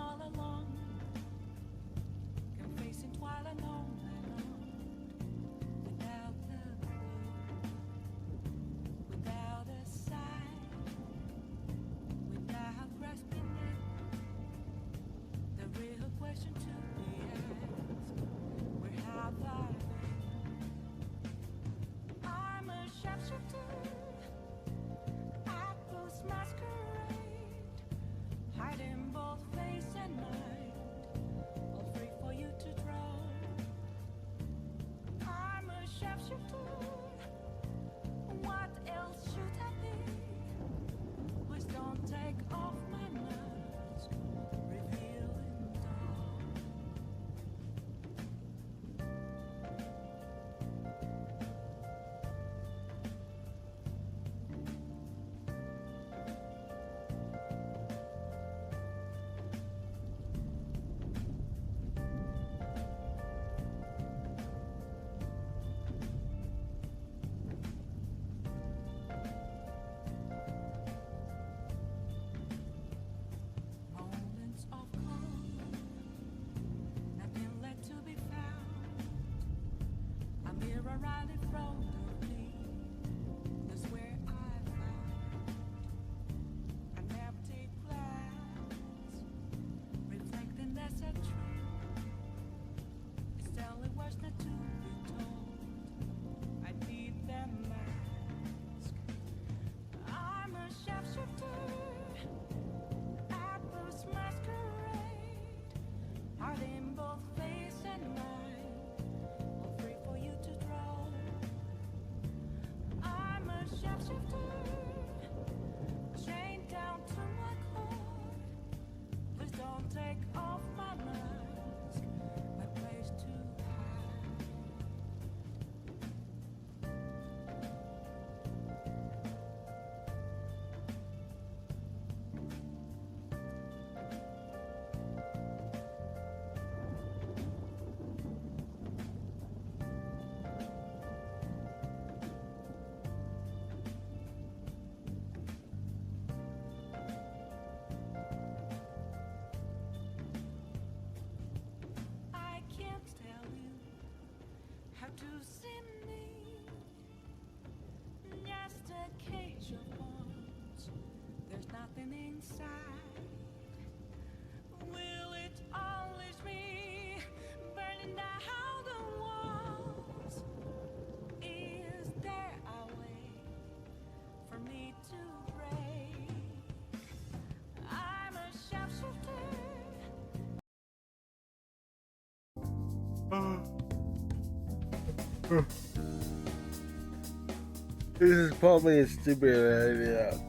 all alone, confessing while alone without the glow, without a sign, without grasping it. The real question to be asked: where have I been? I'm a sharpshooter at Post Masquerade, hiding both face and mind, all free for you to draw. I'm a sharpshooter. What else should I be? Please don't take off my mask, revealing dawn. Moments of calm, nothing left to be found. A mirror right in front of me, that's where I found an empty glass, reflecting that's a truth. It's telling what's not to be told. I need that mask. I'm a sharpshooter at Post Masquerade, hiding both face and mind, all free for you to draw. I'm a sharpshooter, chained down to my core. Please don't take off my mask, my place to hide. I can't tell you how to see me. Just a cage of bones. There's nothing inside. Will it always be burning down the walls? Is there a way for me to break? I'm a sharpshooter. This is probably a stupid idea.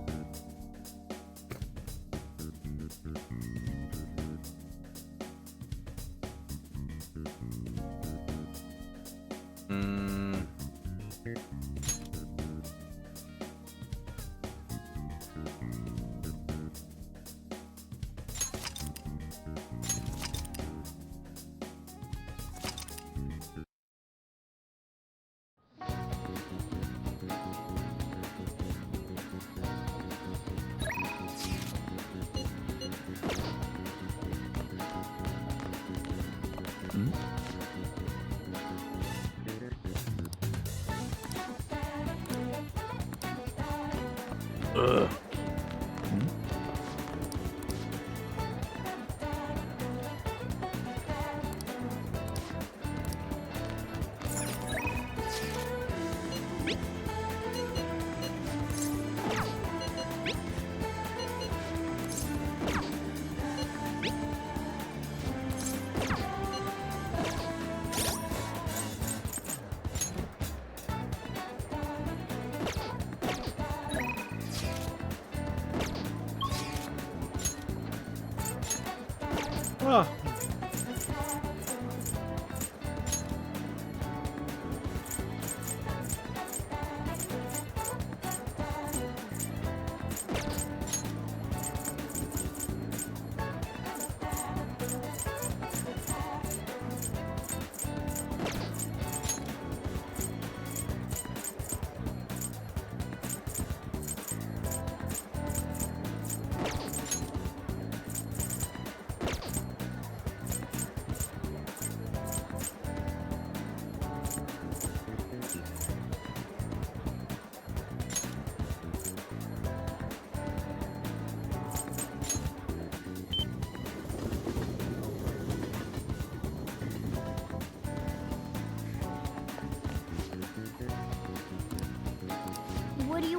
Ugh. Ah.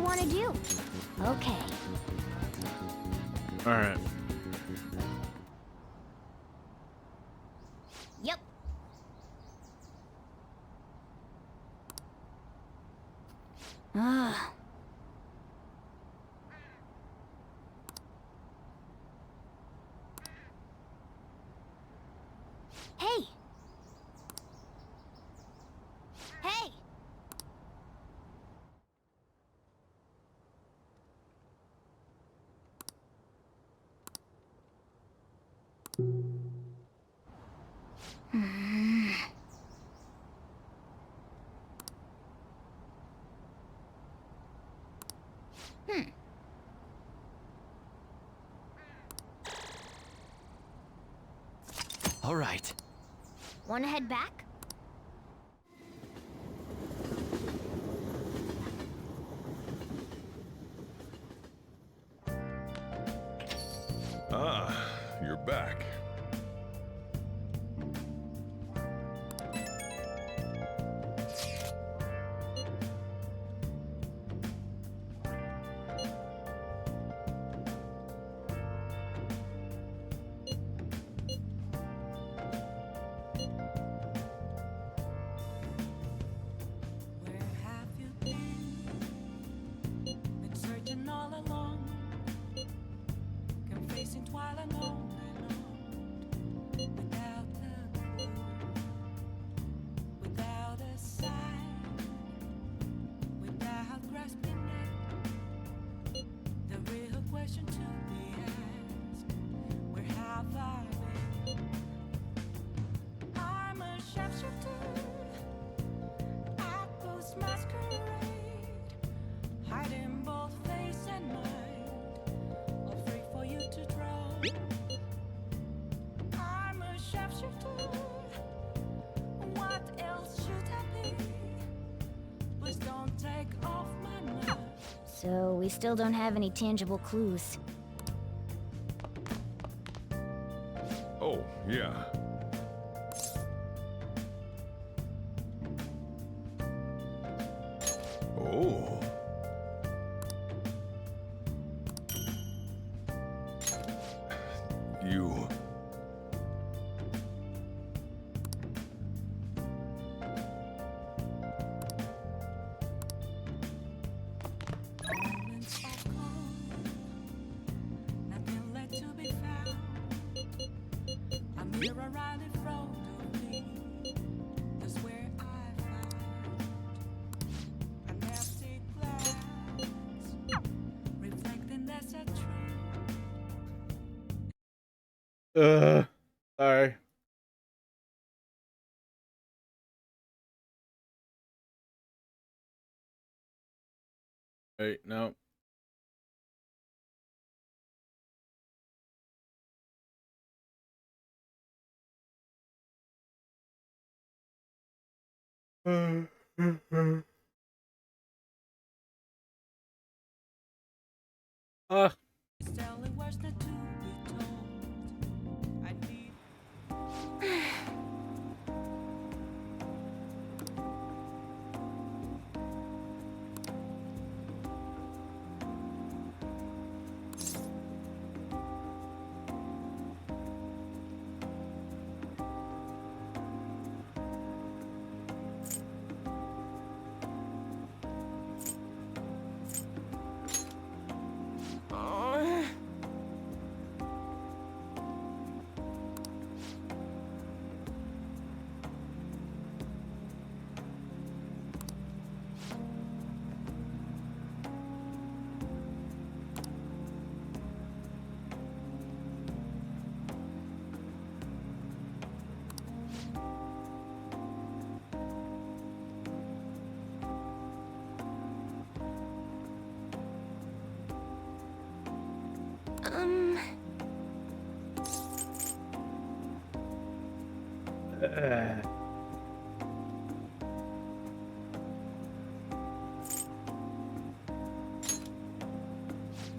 want to do. Okay. All right. Yep. Ah. Hey. Hey. All right. Want to head back? Ah, you're back. Where have you been? Been searching all along, confessing twilight on and on, without a clue, without a sign, without grasping it. The real question to be asked: where have I been? I'm a sharpshooter. At Ghost Masquerade, hiding both face and mind, all free for you to draw. I'm a sharpshooter. What else should I be? Please don't take off my mask. So we still don't have any tangible clues. Oh, yeah. Oh. You. Moments of calm, nothing left to be found. A mirror right in front of me. That's where I found an empty glass, reflecting that's a tree. Sorry. Wait, no. Ah. It's telling words not to be told. I need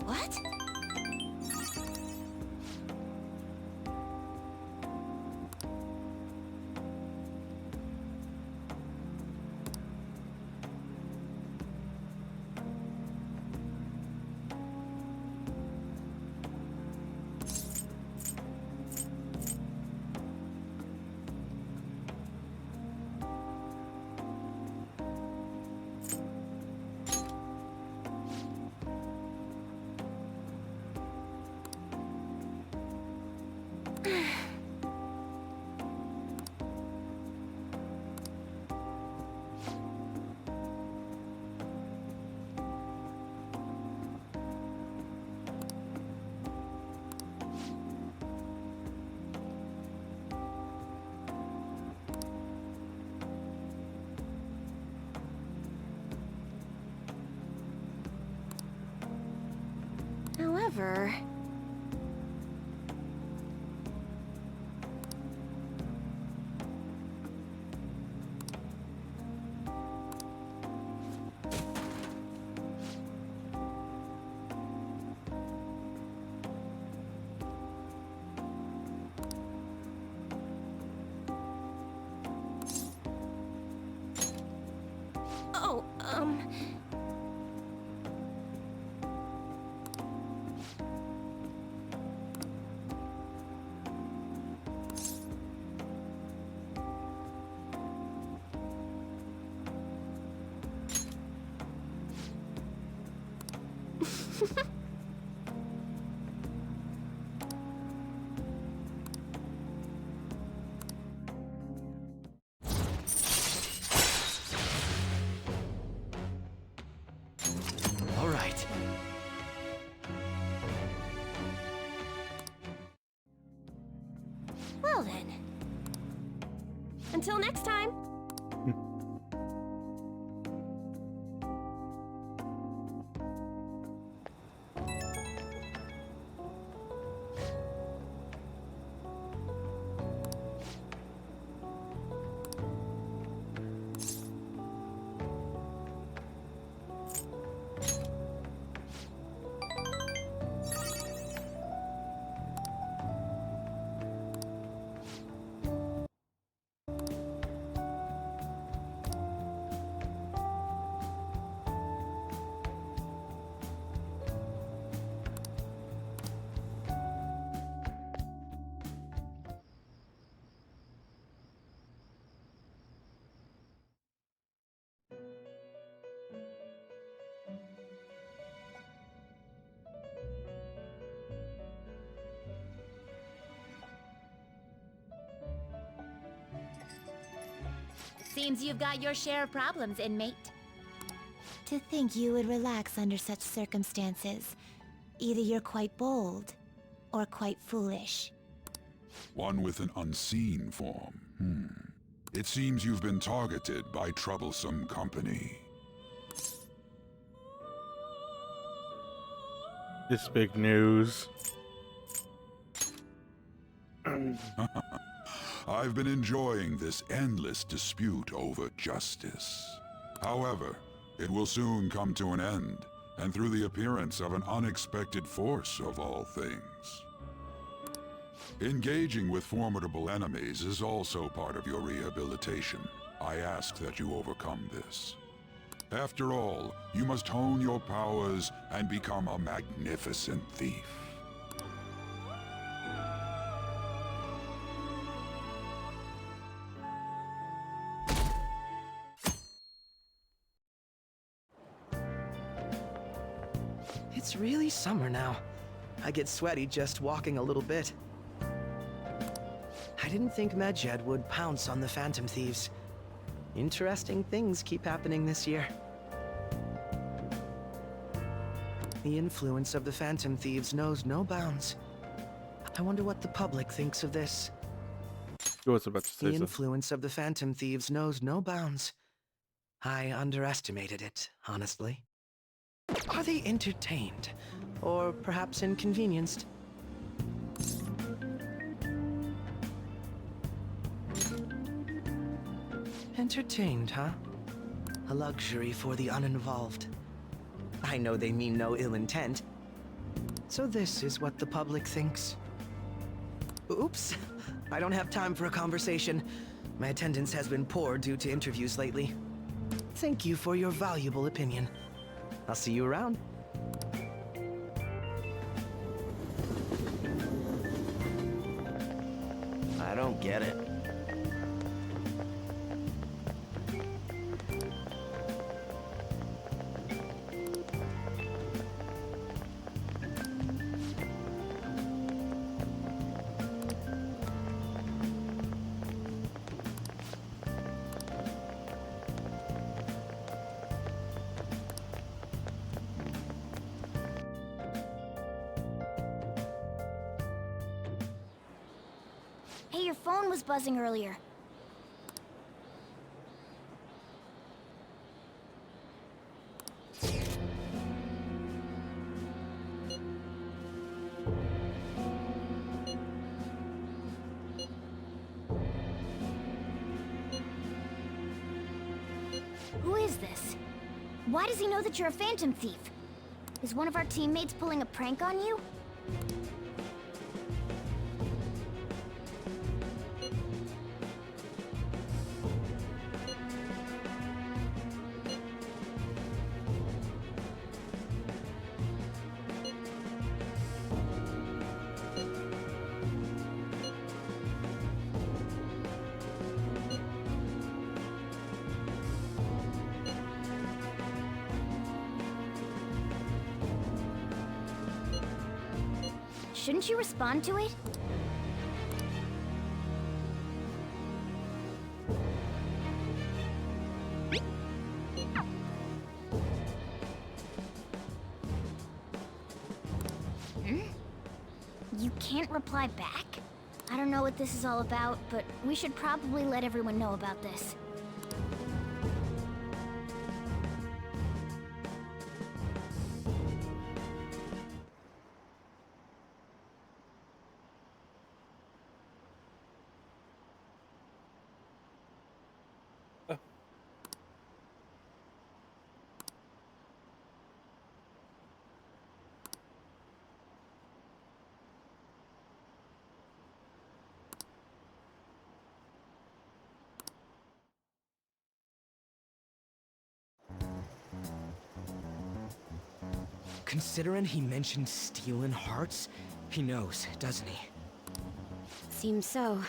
What? Whatever. Oh, All right. Well then. Until next time. Seems you've got your share of problems, inmate. To think you would relax under such circumstances. Either you're quite bold, or quite foolish. One with an unseen form. It seems you've been targeted by troublesome company. This big news. I've been enjoying this endless dispute over justice. However, it will soon come to an end, and through the appearance of an unexpected force of all things. Engaging with formidable enemies is also part of your rehabilitation. I ask that you overcome this. After all, you must hone your powers and become a magnificent thief. It's really summer now. I get sweaty just walking a little bit. I didn't think Medjed would pounce on the Phantom Thieves. Interesting things keep happening this year. The influence of the Phantom Thieves knows no bounds. I wonder what the public thinks of this. I was about to say The something. influence of the Phantom Thieves knows no bounds. I underestimated it, honestly. Are they entertained? Or perhaps inconvenienced? Entertained, huh? A luxury for the uninvolved. I know they mean no ill intent. So this is what the public thinks. Oops, I don't have time for a conversation. My attendance has been poor due to interviews lately. Thank you for your valuable opinion. I'll see you around. I don't get it. Hey, your phone was buzzing earlier. Who is this? Why does he know that you're a Phantom Thief? Is one of our teammates pulling a prank on you? Shouldn't you respond to it? You can't reply back? I don't know what this is all about, but we should probably let everyone know about this. Considering he mentioned stealing hearts, he knows, doesn't he? Seems so.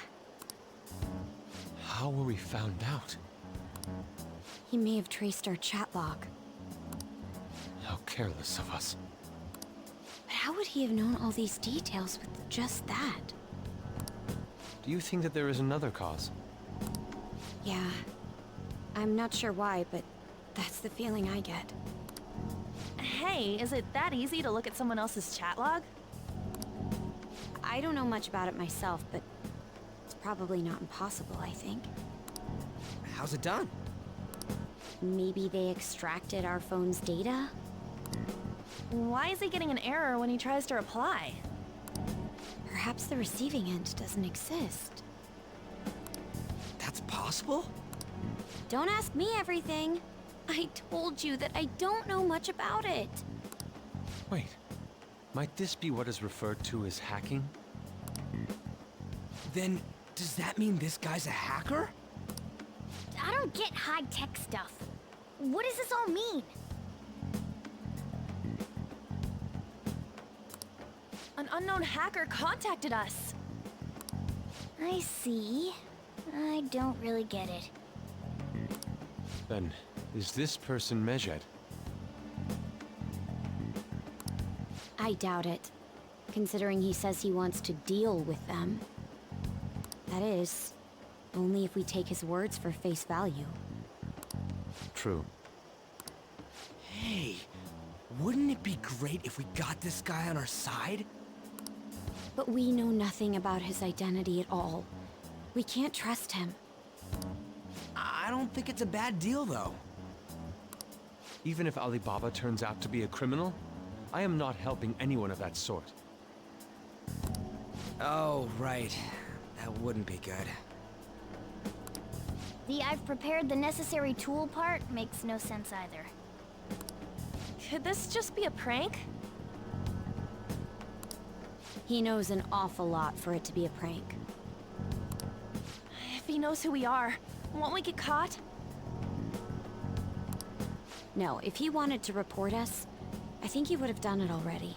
How were we found out? He may have traced our chat log. How careless of us. But how would he have known all these details with just that? Do you think that there is another cause? Yeah. I'm not sure why, but that's the feeling I get. Hey, is it that easy to look at someone else's chat log? I don't know much about it myself, but it's probably not impossible, I think. How's it done? Maybe they extracted our phone's data? Why is he getting an error when he tries to reply? Perhaps the receiving end doesn't exist. That's possible? Don't ask me everything. I told you that I don't know much about it. Wait. Might this be what is referred to as hacking? Then, does that mean this guy's a hacker? I don't get high-tech stuff. What does this all mean? An unknown hacker contacted us. I see. I don't really get it. Then, is this person Medjed? I doubt it, considering he says he wants to deal with them. That is, only if we take his words for face value. True. Hey, wouldn't it be great if we got this guy on our side? But we know nothing about his identity at all. We can't trust him. I don't think it's a bad deal, though. Even if Alibaba turns out to be a criminal, I am not helping anyone of that sort. Oh, right. That wouldn't be good. The "I've prepared the necessary tool" part makes no sense either. Could this just be a prank? He knows an awful lot for it to be a prank. If he knows who we are, won't we get caught? No, if he wanted to report us, I think he would have done it already.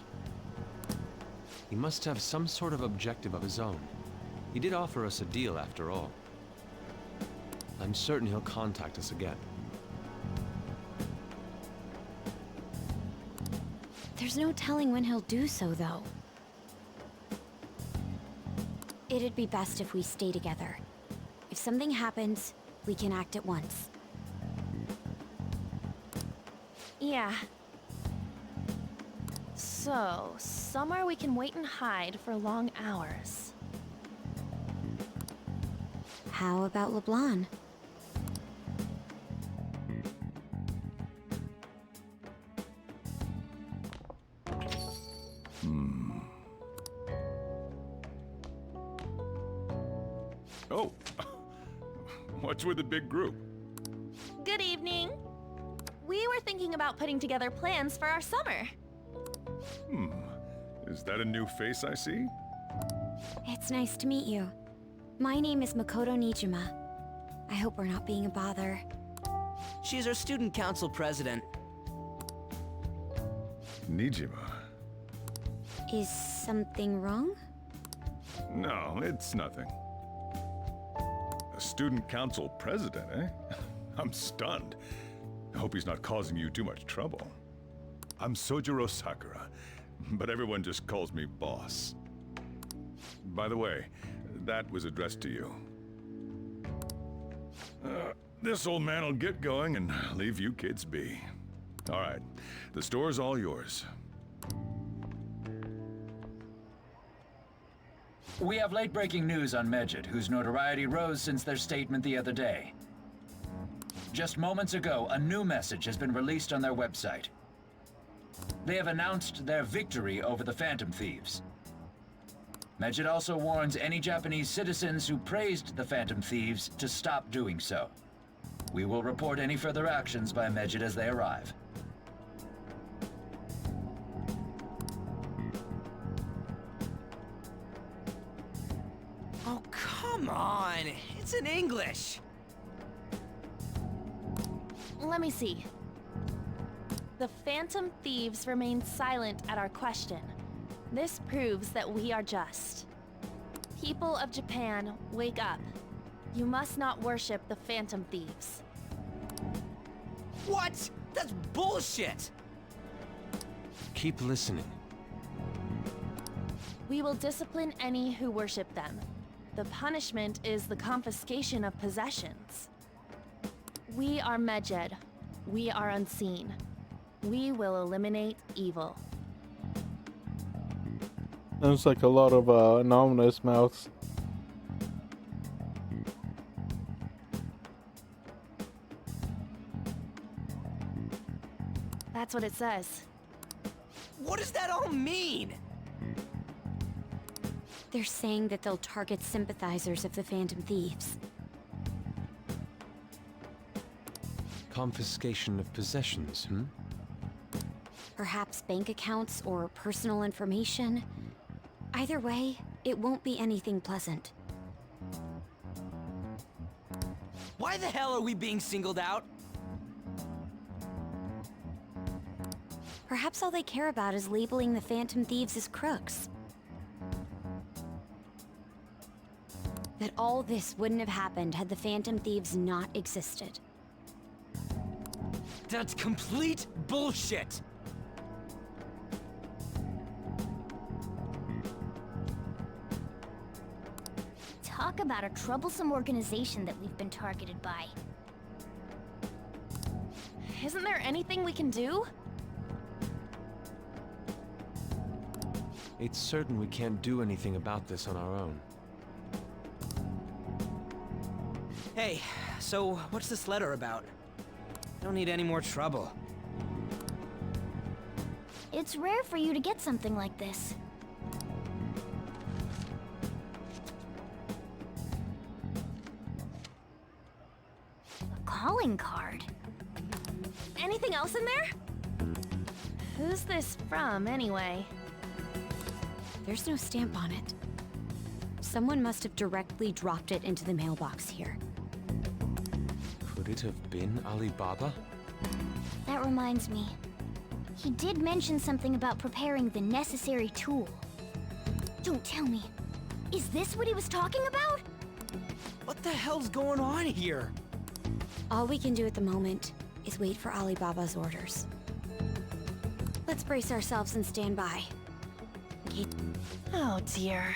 He must have some sort of objective of his own. He did offer us a deal after all. I'm certain he'll contact us again. There's no telling when he'll do so, though. It'd be best if we stay together. If something happens, we can act at once. Yeah. So, somewhere we can wait and hide for long hours. How about LeBlanc? Oh, what's with the big group? Good evening. We were thinking about putting together plans for our summer. Is that a new face I see? It's nice to meet you. My name is Makoto Nijima. I hope we're not being a bother. She's our student council president. Nijima. Is something wrong? No, it's nothing. A student council president, eh? I'm stunned. I hope he's not causing you too much trouble. I'm Sojiro Sakura, but everyone just calls me boss. By the way, that was addressed to you. This old man will get going and leave you kids be. All right, the store's all yours. We have late-breaking news on Medjed, whose notoriety rose since their statement the other day. Just moments ago, a new message has been released on their website. They have announced their victory over the Phantom Thieves. Medjed also warns any Japanese citizens who praised the Phantom Thieves to stop doing so. We will report any further actions by Medjed as they arrive. Oh, come on! It's in English! Let me see. The Phantom Thieves remain silent at our question. This proves that we are just. People of Japan, wake up. You must not worship the Phantom Thieves. What? That's bullshit! Keep listening. We will discipline any who worship them. The punishment is the confiscation of possessions. We are Medjed. We are unseen. We will eliminate evil. Sounds like a lot of anonymous mouths. That's what it says. What does that all mean? They're saying that they'll target sympathizers of the Phantom Thieves. Confiscation of possessions, Perhaps bank accounts or personal information. Either way, it won't be anything pleasant. Why the hell are we being singled out? Perhaps all they care about is labeling the Phantom Thieves as crooks. That all this wouldn't have happened had the Phantom Thieves not existed. That's complete bullshit! Talk about a troublesome organization that we've been targeted by. Isn't there anything we can do? It's certain we can't do anything about this on our own. Hey, so what's this letter about? Don't need any more trouble. It's rare for you to get something like this. A calling card. Anything else in there? Who's this from, anyway? There's no stamp on it. Someone must have directly dropped it into the mailbox here. Could it have been Alibaba? That reminds me. He did mention something about preparing the necessary tool. Don't tell me. Is this what he was talking about? What the hell's going on here? All we can do at the moment is wait for Alibaba's orders. Let's brace ourselves and stand by. Okay. Oh dear.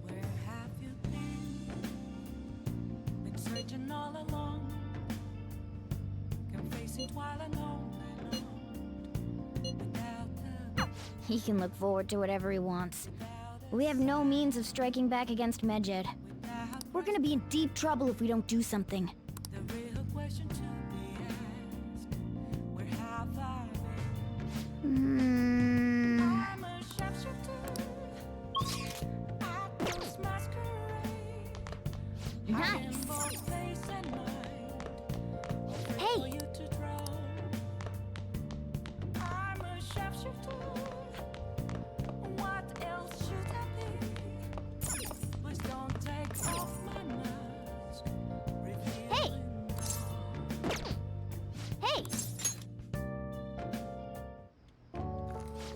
Where have you been? Been searching all along, confessing while alone and He can look forward to whatever he wants. We have no means of striking back against Medjed. We're gonna be in deep trouble if we don't do something. The real question to be asked, where have I been? I'm a sharpshooter at this masquerade. Nice. Both face and mind. Hey! For you to throw. I'm a sharpshooter. What else should I be? Please don't take off my mask. Hey! Hey!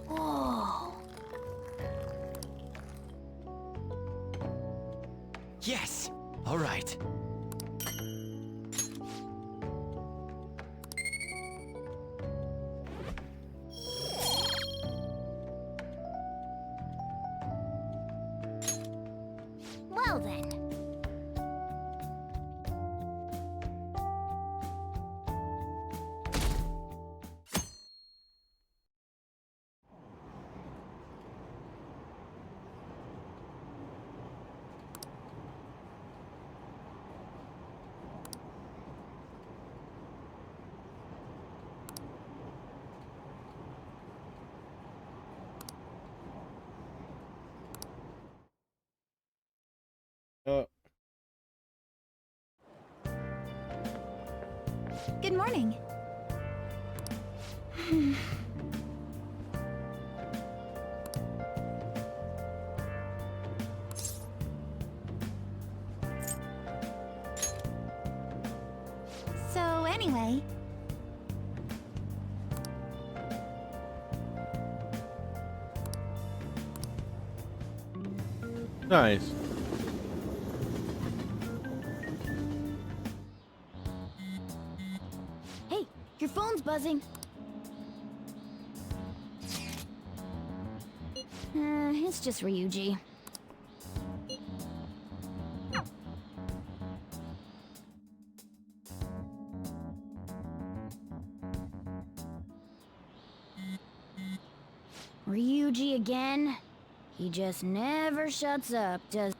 Whoa. Yes! All right. Well then. Good morning. So anyway, Nice. hey, your phone's buzzing. It's just Ryuji. Ryuji again? He just never shuts up, does...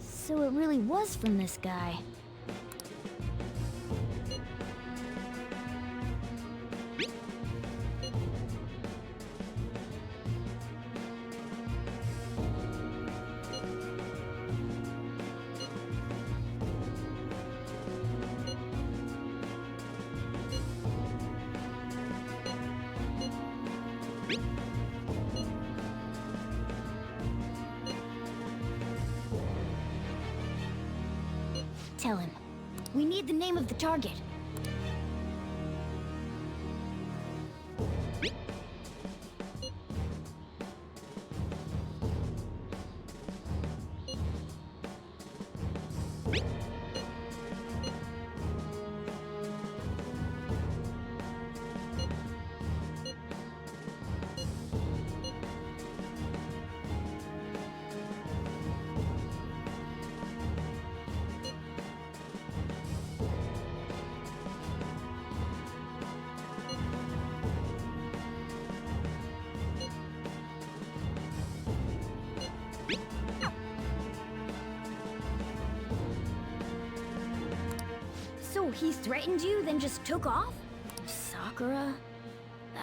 So it really was from this guy. Tell him. We need the name of the target. So he threatened you, then just took off? Sakura?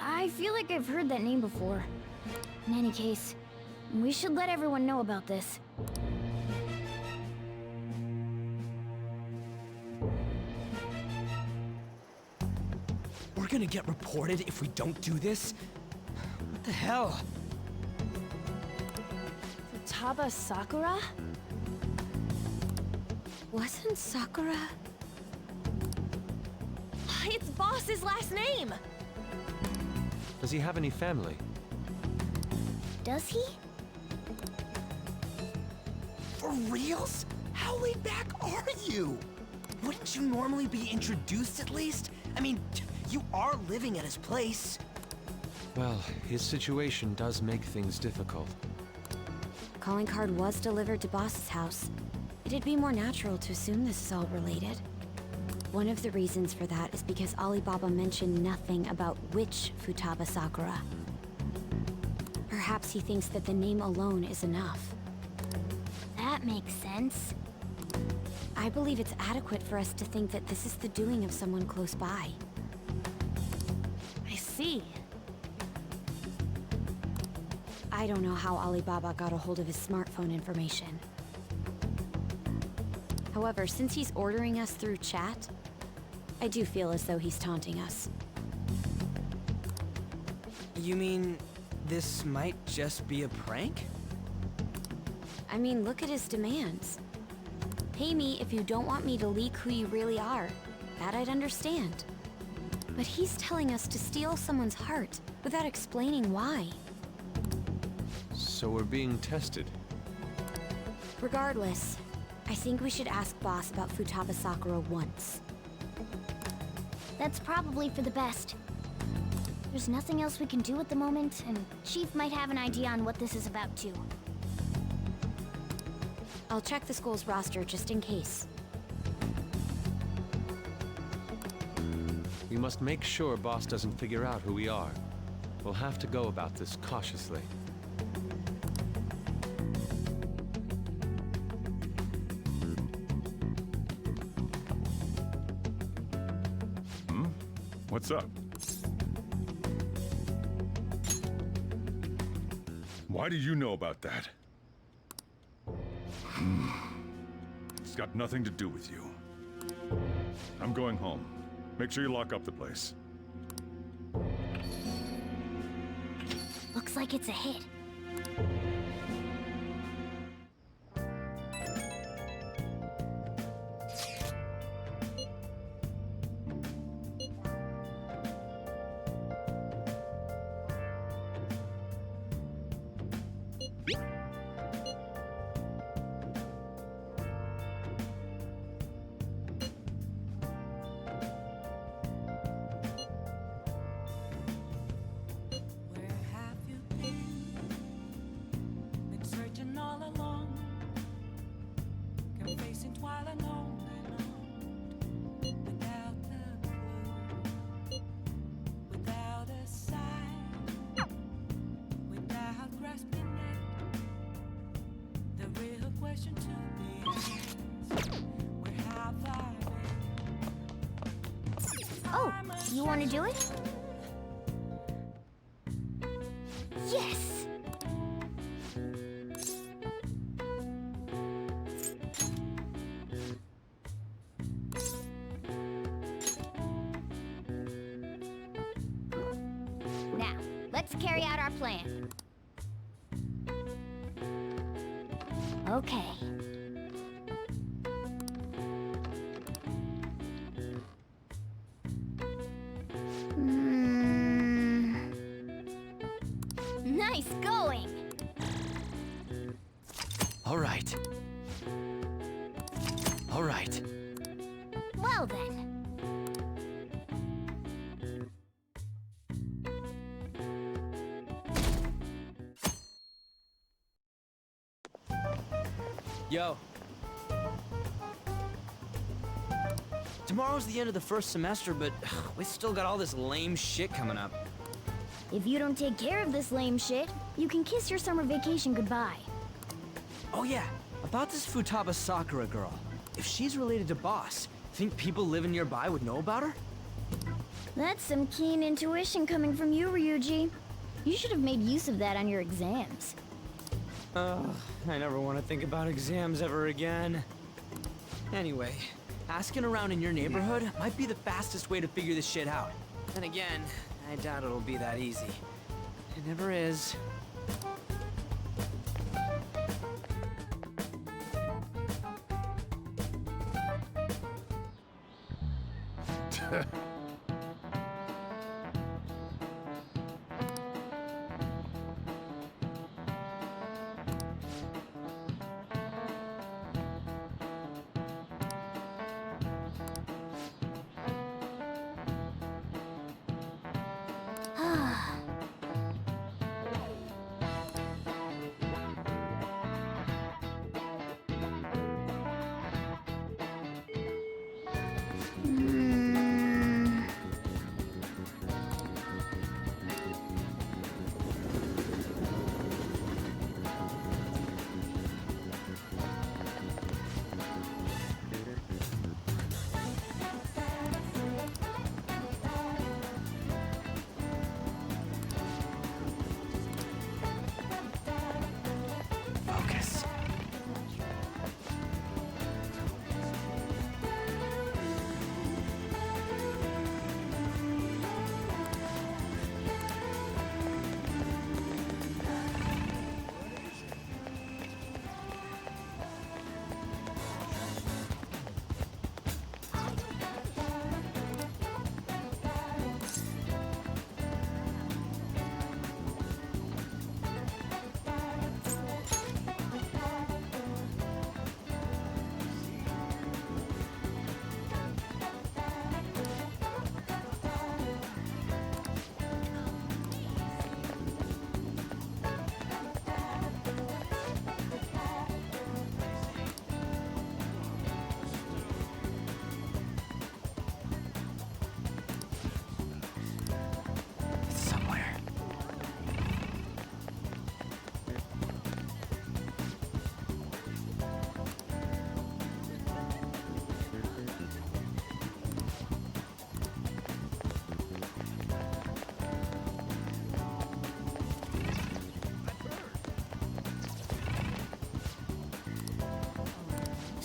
I feel like I've heard that name before. In any case, we should let everyone know about this. We're gonna get reported if we don't do this? What the hell? Futaba Sakura? Wasn't Sakura... It's Boss's last name! Does he have any family? Does he? For reals? How laid back are you? Wouldn't you normally be introduced at least? I mean, you are living at his place. Well, his situation does make things difficult. Calling card was delivered to Boss's house. It'd be more natural to assume this is all related. One of the reasons for that is because Alibaba mentioned nothing about which Futaba Sakura. Perhaps he thinks that the name alone is enough. That makes sense. I believe it's adequate for us to think that this is the doing of someone close by. I see. I don't know how Alibaba got a hold of his smartphone information. However, since he's ordering us through chat, I do feel as though he's taunting us. You mean this might just be a prank? I mean, look at his demands. Pay me if you don't want me to leak who you really are. That I'd understand. But he's telling us to steal someone's heart without explaining why. So we're being tested. Regardless, I think we should ask Boss about Futaba Sakura once. That's probably for the best. There's nothing else we can do at the moment, and Chief might have an idea on what this is about too. I'll check the school's roster just in case. We must make sure Boss doesn't figure out who we are. We'll have to go about this cautiously. What's up? Why do you know about that? It's got nothing to do with you. I'm going home. Make sure you lock up the place. Looks like it's a hit. Where have you been? Been searching all along, confessing twilight on and on, without a clue, without a sign, without grasping it. The real question to be asked: where have I been? Oh, you want to do it? Yes! Now, let's carry out our plan. Okay. Nice going! All right. All right. Well then. Yo. Tomorrow's the end of the first semester, but we still got all this lame shit coming up. If you don't take care of this lame shit, you can kiss your summer vacation goodbye. Oh yeah, about this Futaba Sakura girl. If she's related to Boss, think people living nearby would know about her? That's some keen intuition coming from you, Ryuji. You should have made use of that on your exams. Ugh, I never want to think about exams ever again. Anyway, asking around in your neighborhood might be the fastest way to figure this shit out. Then again, I doubt it'll be that easy. It never is.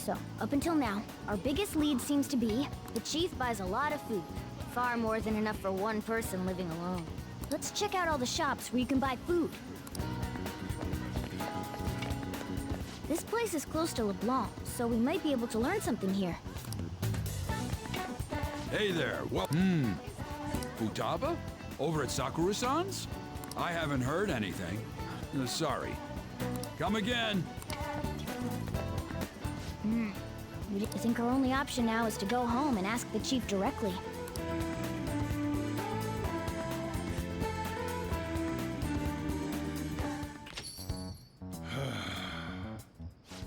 So, up until now, our biggest lead seems to be the chief buys a lot of food. Far more than enough for one person living alone. Let's check out all the shops where you can buy food. This place is close to LeBlanc, so we might be able to learn something here. Hey there, Futaba? Over at Sakura-san's? I haven't heard anything. Sorry. Come again. I think our only option now is to go home and ask the chief directly.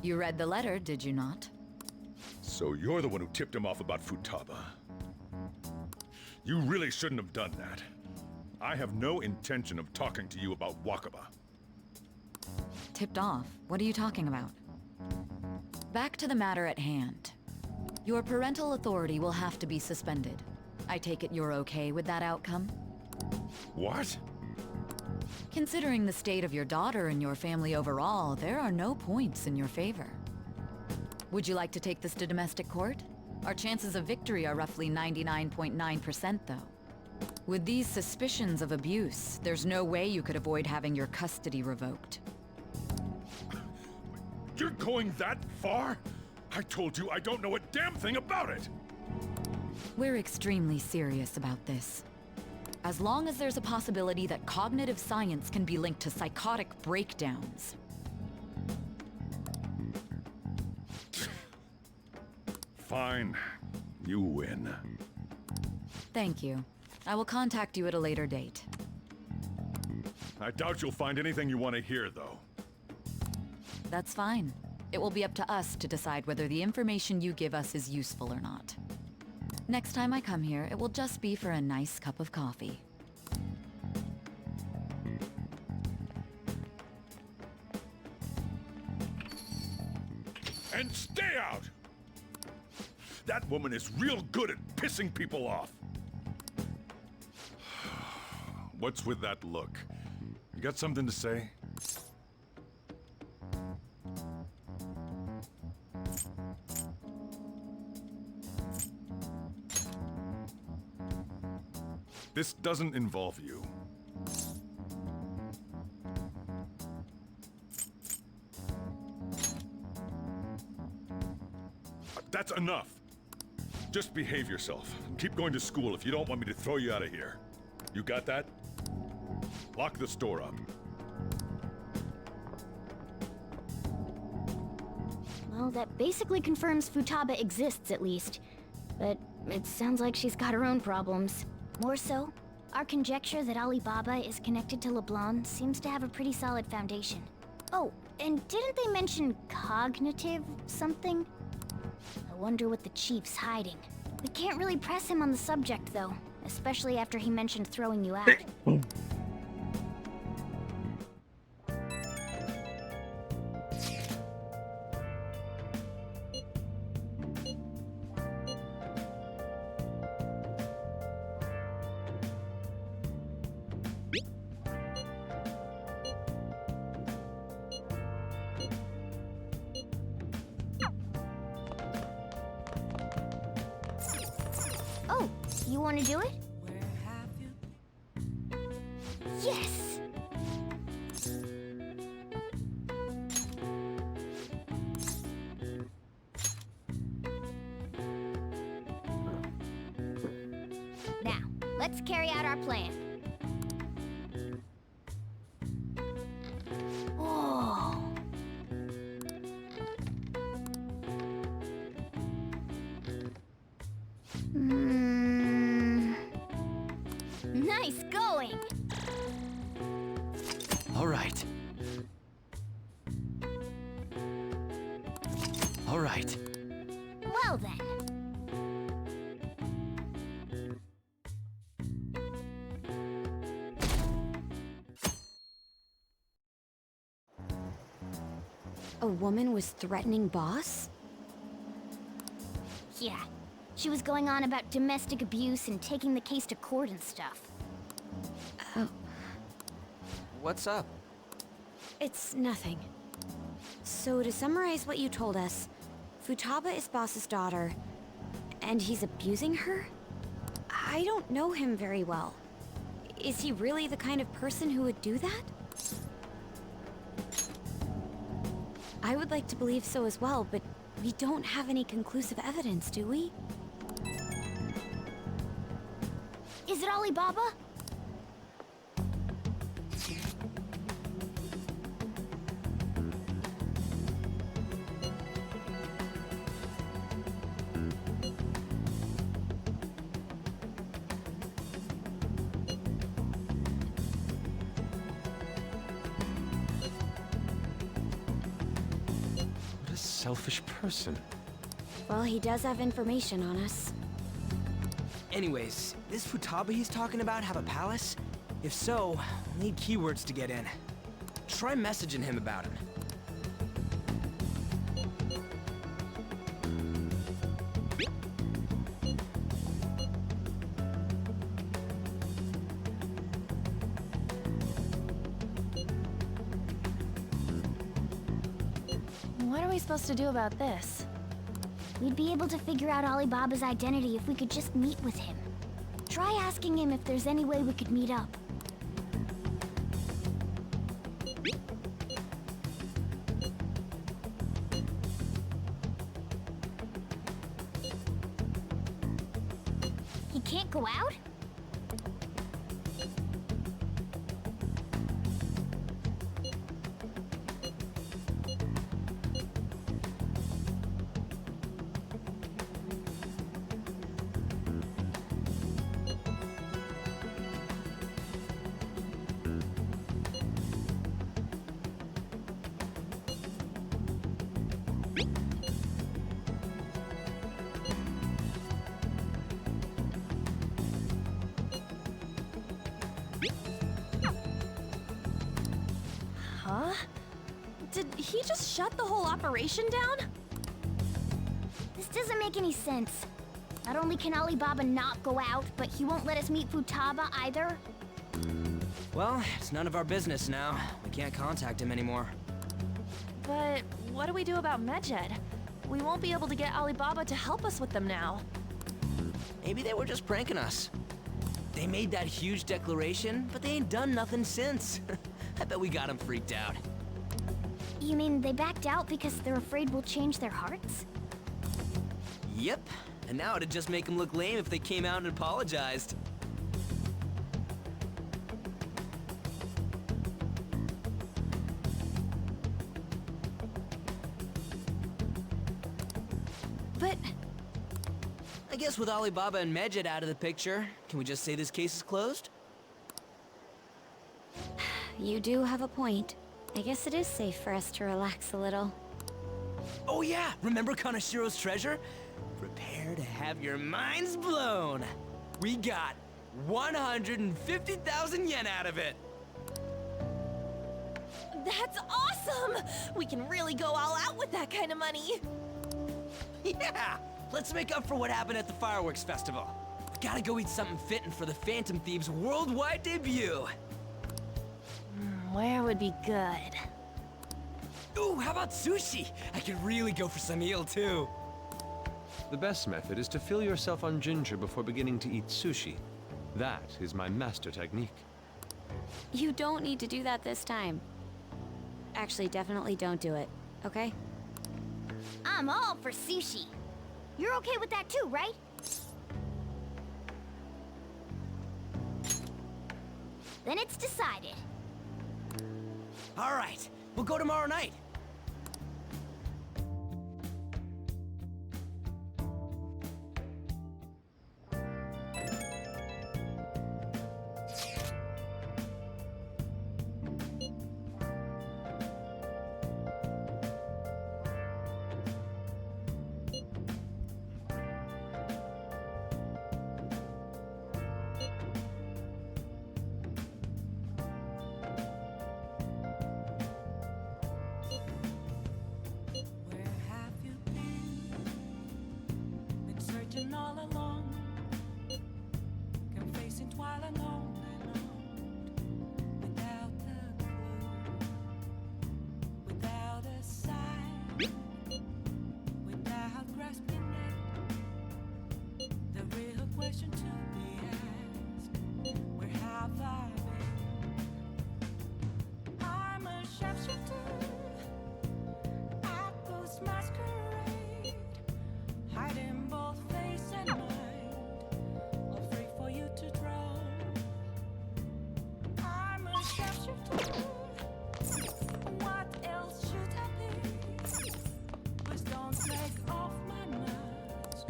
You read the letter, did you not? So you're the one who tipped him off about Futaba. You really shouldn't have done that. I have no intention of talking to you about Wakaba. Tipped off? What are you talking about? Back to the matter at hand. Your parental authority will have to be suspended. I take it you're okay with that outcome? What? Considering the state of your daughter and your family overall, there are no points in your favor. Would you like to take this to domestic court? Our chances of victory are roughly 99.9%, though. With these suspicions of abuse, there's no way you could avoid having your custody revoked. You're going that far? I told you I don't know a damn thing about it! We're extremely serious about this. As long as there's a possibility that cognitive science can be linked to psychotic breakdowns. Fine. You win. Thank you. I will contact you at a later date. I doubt you'll find anything you want to hear, though. That's fine. It will be up to us to decide whether the information you give us is useful or not. Next time I come here, it will just be for a nice cup of coffee. And stay out! That woman is real good at pissing people off. What's with that look? You got something to say? This doesn't involve you. That's enough. Just behave yourself. And keep going to school if you don't want me to throw you out of here. You got that? Lock the store up. Well, that basically confirms Futaba exists, at least. But it sounds like she's got her own problems. More so, our conjecture that Alibaba is connected to LeBlanc seems to have a pretty solid foundation. Oh, and didn't they mention cognitive something? I wonder what the chief's hiding. We can't really press him on the subject, though, especially after he mentioned throwing you out. Oh, you want to do it? Yes! Now, let's carry out our plan. Oh. Nice going! All right. All right. Well then. A woman was threatening Boss? Yeah. She was going on about domestic abuse and taking the case to court and stuff. Oh, What's up? it's nothing. So to summarize what you told us, Futaba is Boss's daughter, and he's abusing her? I don't know him very well. Is he really the kind of person who would do that? I would like to believe so as well, but we don't have any conclusive evidence, do we? Is it Alibaba? What a selfish person. Well, he does have information on us. Anyways, this Futaba he's talking about have a palace? If so, we'll need keywords to get in. Try messaging him about it. What are we supposed to do about this? We'd be able to figure out Alibaba's identity if we could just meet with him. Try asking him if there's any way we could meet up. He can't go out? Huh? Did he just shut the whole operation down? This doesn't make any sense. Not only can Alibaba not go out, but he won't let us meet Futaba either. Well, it's none of our business now. We can't contact him anymore. But what do we do about Medjed? We won't be able to get Alibaba to help us with them now. Maybe they were just pranking us. They made that huge declaration, but they ain't done nothing since. I bet we got them freaked out. You mean they backed out because they're afraid we'll change their hearts? Yep. And now it'd just make them look lame if they came out and apologized. But I guess with Alibaba and Medjed out of the picture, can we just say this case is closed? You do have a point. I guess it is safe for us to relax a little. Oh yeah, remember Kanashiro's treasure? Prepare to have your minds blown. We got 150,000 yen out of it. that's awesome! We can really go all out with that kind of money. Yeah, let's make up for what happened at the fireworks festival. We gotta go eat something fitting for the Phantom Thieves' worldwide debut. Where would be good? Ooh, how about sushi? I could really go for some eel too. The best method is to fill yourself on ginger before beginning to eat sushi. That is my master technique. You don't need to do that this time. Actually, definitely don't do it, okay? I'm all for sushi. You're okay with that too, right? Then it's decided. All right, we'll go tomorrow night. sharpshooter at those masquerade, hiding both face and mind, afraid for you to drown. I'm a sharpshooter. What else should I be? Please don't take off my mask,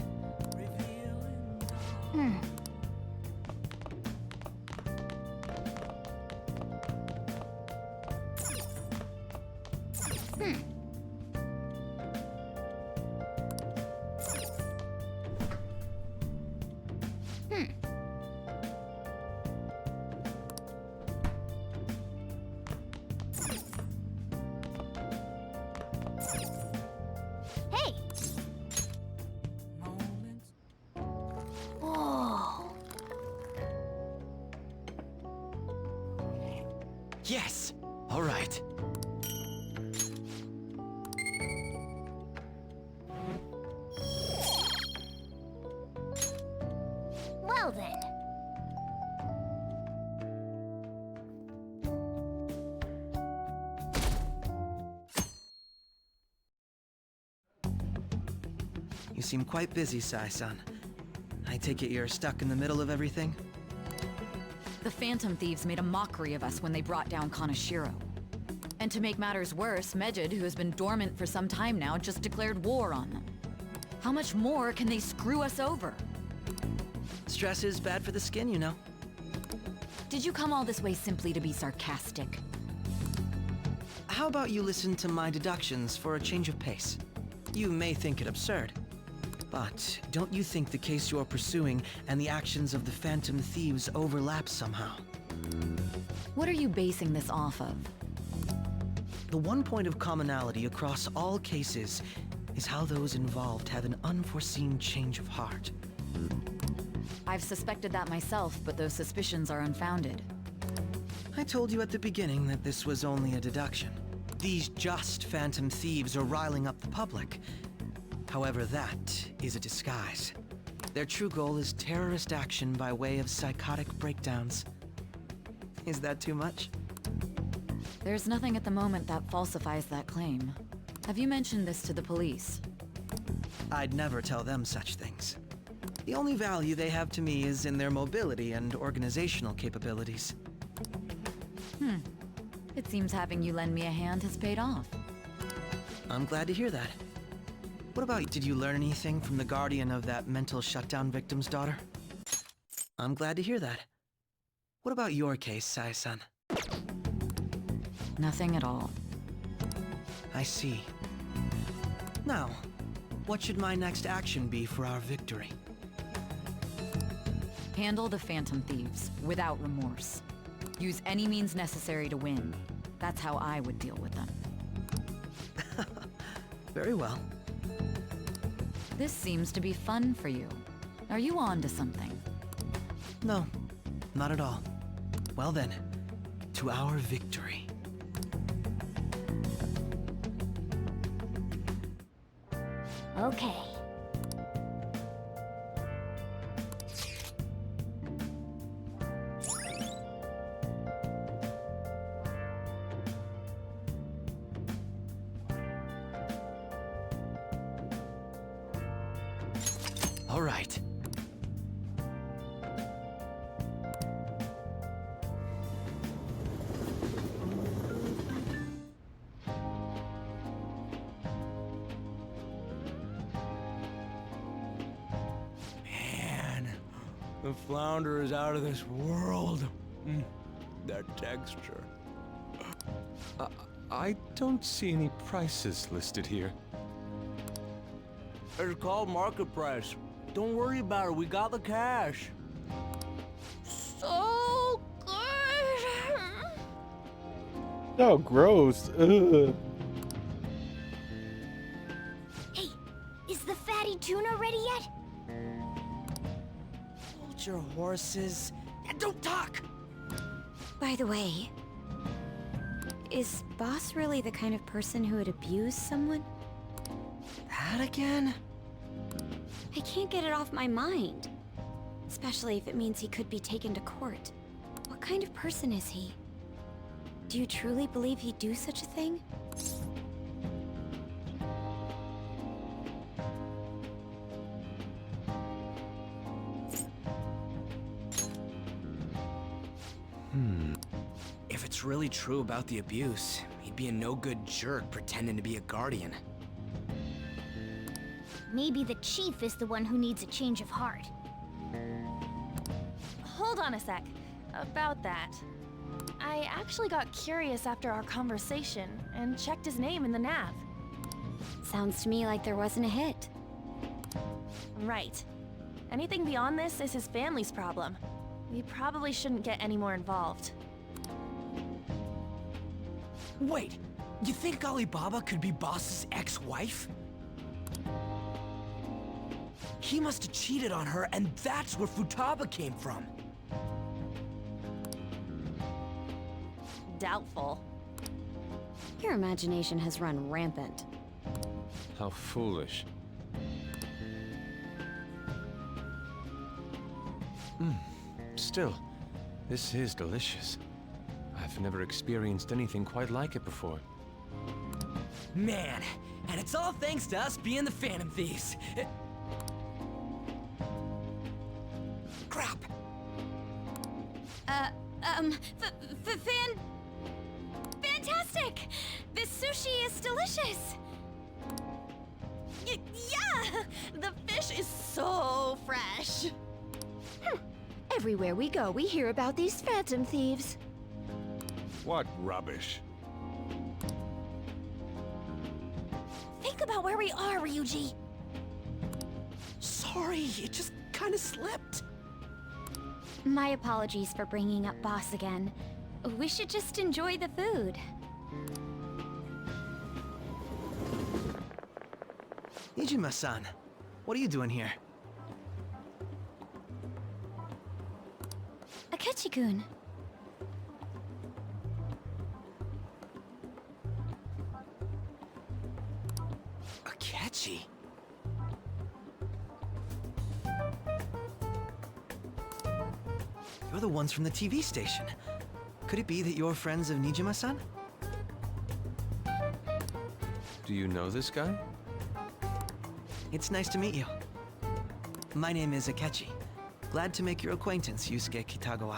revealing dawn. Hey! Moments. Oh. Yes! All right. Well then. You seem quite busy, Sai-san. I take it you're stuck in the middle of everything? The Phantom Thieves made a mockery of us when they brought down Kaneshiro. And to make matters worse, Medjed, who has been dormant for some time now, just declared war on them. How much more can they screw us over? Stress is bad for the skin, you know. Did you come all this way simply to be sarcastic? How about you listen to my deductions for a change of pace? You may think it absurd, but don't you think the case you're pursuing and the actions of the Phantom Thieves overlap somehow? What are you basing this off of? The one point of commonality across all cases is how those involved have an unforeseen change of heart. I've suspected that myself, but those suspicions are unfounded. I told you at the beginning that this was only a deduction. These just Phantom Thieves are riling up the public. However, that is a disguise. Their true goal is terrorist action by way of psychotic breakdowns. Is that too much? There's nothing at the moment that falsifies that claim. Have you mentioned this to the police? I'd never tell them such things. The only value they have to me is in their mobility and organizational capabilities. It seems having you lend me a hand has paid off. I'm glad to hear that. What about you? Did you learn anything from the guardian of that mental shutdown victim's daughter? I'm glad to hear that. What about your case, Sai-san? Nothing at all. I see. Now, what should my next action be for our victory? Handle the Phantom Thieves without remorse. Use any means necessary to win. That's how I would deal with them. Very well. This seems to be fun for you. Are you on to something? No, not at all. Well then, to our victory. Okay. All right. Man, the flounder is out of this world. That texture. I don't see any prices listed here. It's called market price. Don't worry about it, we got the cash. So good. Oh, gross. Ugh. Hey, is the fatty tuna ready yet? Hold your horses and don't talk! By the way, is Boss really the kind of person who would abuse someone? That again? I can't get it off my mind. Especially if it means he could be taken to court. What kind of person is he? Do Do you truly believe he'd do such a thing? If it's really true about the abuse, he'd be a no-good jerk pretending to be a guardian. Maybe the chief is the one who needs a change of heart. Hold on a sec. About that. I actually got curious after our conversation and checked his name in the nav. Sounds to me like there wasn't a hit. Right. Anything beyond this is his family's problem. We probably shouldn't get any more involved. Wait, you think Alibaba could be Boss's ex-wife? He must have cheated on her, and that's where Futaba came from. Doubtful. Your imagination has run rampant. How foolish. Still, this is delicious. I've never experienced anything quite like it before. Man, and it's all thanks to us being the Phantom Thieves. Crap. Fantastic! This sushi is delicious! Yeah! The fish is so fresh! Everywhere we go, we hear about these phantom thieves. What rubbish. Think about where we are, Ryuji! Sorry, it just kinda slipped. My apologies for bringing up Boss again. We should just enjoy the food. Nijima-san, what are you doing here? Akechi-kun. Akechi? You're the ones from the TV station. Could it be that you're friends of Nijima-san? Do you know this guy? It's nice to meet you. My name is Akechi. Glad to make your acquaintance, Yusuke Kitagawa.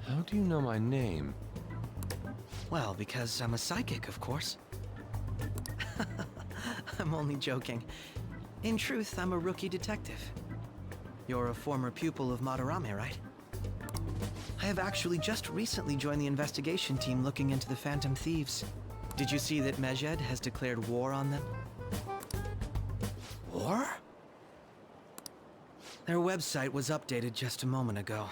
How do you know my name? Well, because I'm a psychic, of course. I'm only joking. In truth, I'm a rookie detective. You're a former pupil of Madarame, right? I have actually just recently joined the investigation team looking into the Phantom Thieves. Did you see that Medjed has declared war on them? War? Their website was updated just a moment ago.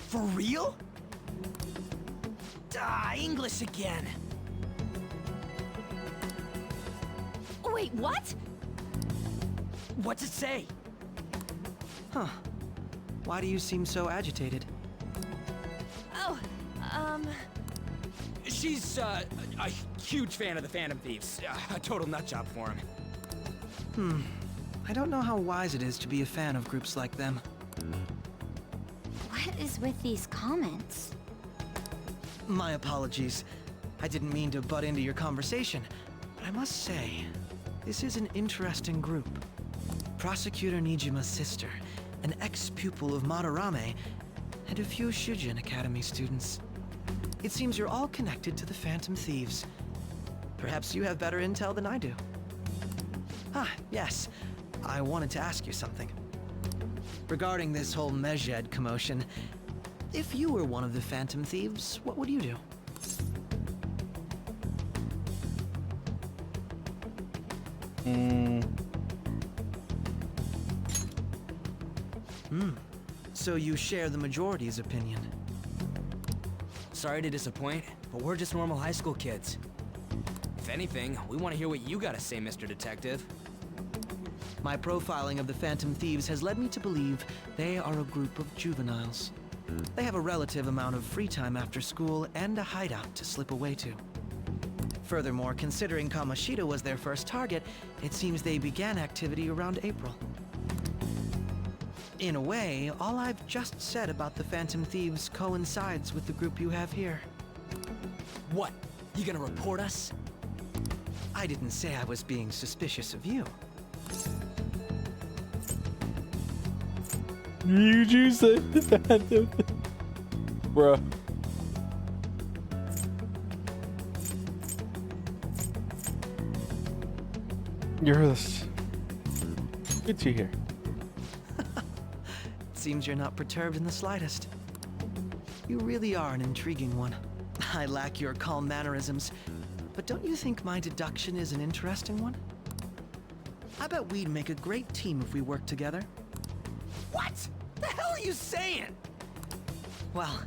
For real? English again. Wait, what? What's it say? Huh. Why do you seem so agitated? Oh, She's, a huge fan of the Phantom Thieves. A total nutjob for him. I don't know how wise it is to be a fan of groups like them. What is with these comments? My apologies. I didn't mean to butt into your conversation, but I must say, this is an interesting group. Prosecutor Nijima's sister, an ex-pupil of Madarame, and a few Shujin Academy students. It seems you're all connected to the Phantom Thieves. Perhaps you have better intel than I do. Ah, yes. I wanted to ask you something. Regarding this whole Medjed commotion, if you were one of the Phantom Thieves, what would you do? So you share the majority's opinion. Sorry to disappoint, but we're just normal high school kids. If anything, we want to hear what you gotta say, Mr. Detective. My profiling of the Phantom Thieves has led me to believe they are a group of juveniles. They have a relative amount of free time after school and a hideout to slip away to. Furthermore, considering Kamoshida was their first target, it seems they began activity around April. In a way, all I've just said about the Phantom Thieves coincides with the group you have here. What? You gonna report us? I didn't say I was being suspicious of you. You said the Phantom. Bruh. You're this. Good to hear. Seems you're not perturbed in the slightest. You really are an intriguing one. I lack your calm mannerisms, but don't you think my deduction is an interesting one? I bet we'd make a great team if we worked together. What? The hell are you saying? Well,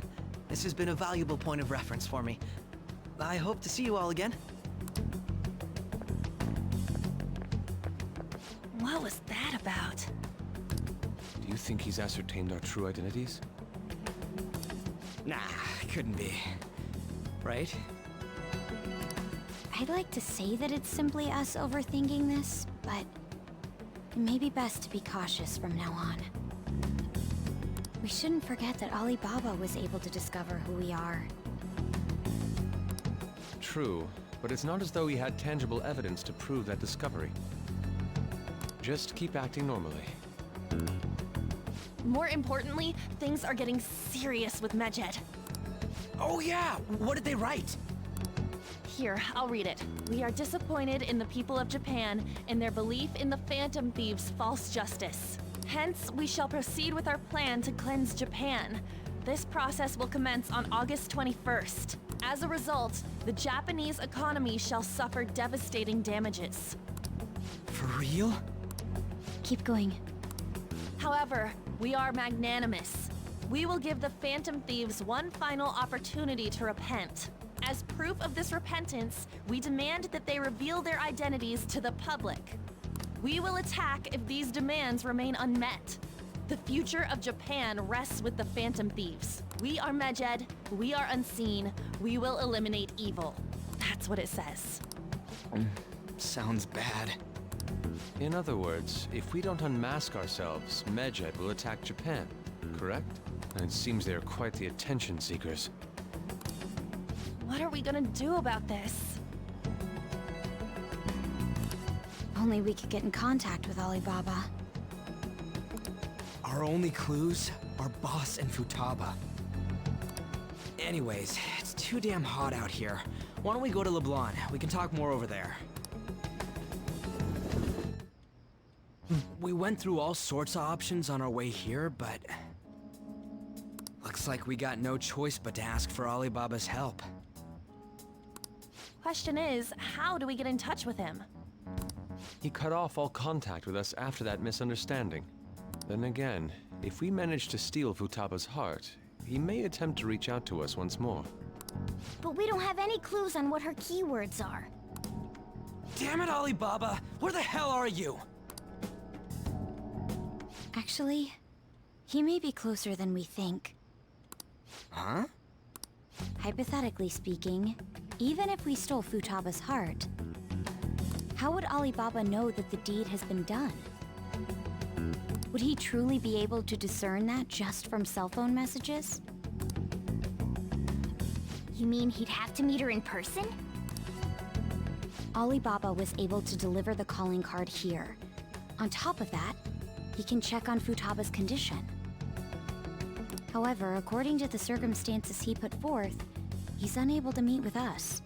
this has been a valuable point of reference for me. I hope to see you all again. What was that about? Do you think he's ascertained our true identities? Nah, couldn't be. Right? I'd like to say that it's simply us overthinking this, but it may be best to be cautious from now on. We shouldn't forget that Alibaba was able to discover who we are. True, but it's not as though he had tangible evidence to prove that discovery. Just keep acting normally. More importantly, things are getting serious with Medjed. Oh yeah, what did they write? Here, I'll read it. We are disappointed in the people of Japan in their belief in the Phantom Thieves' false justice. Hence, we shall proceed with our plan to cleanse Japan. This process will commence on August 21st. As a result, the Japanese economy shall suffer devastating damages. For real? Keep going. However, we are magnanimous. We will give the Phantom Thieves one final opportunity to repent. As proof of this repentance, we demand that they reveal their identities to the public. We will attack if these demands remain unmet. The future of Japan rests with the Phantom Thieves. We are Medjed, we are unseen, we will eliminate evil. That's what it says. Sounds bad. In other words, if we don't unmask ourselves, Medjed will attack Japan, correct? And it seems they are quite the attention seekers. What are we gonna do about this? Only we could get in contact with Alibaba. Our only clues are Boss and Futaba. Anyways, it's too damn hot out here. Why don't we go to LeBlanc? We can talk more over there. We went through all sorts of options on our way here, but... looks like we got no choice but to ask for Alibaba's help. Question is, how do we get in touch with him? He cut off all contact with us after that misunderstanding. Then again, if we manage to steal Futaba's heart, he may attempt to reach out to us once more. But we don't have any clues on what her keywords are. Damn it, Alibaba! Where the hell are you? Actually, he may be closer than we think. Huh? Hypothetically speaking, even if we stole Futaba's heart, how would Alibaba know that the deed has been done? Would he truly be able to discern that just from cell phone messages? You mean he'd have to meet her in person? Alibaba was able to deliver the calling card here. On top of that, he can check on Futaba's condition. However, according to the circumstances he put forth, he's unable to meet with us.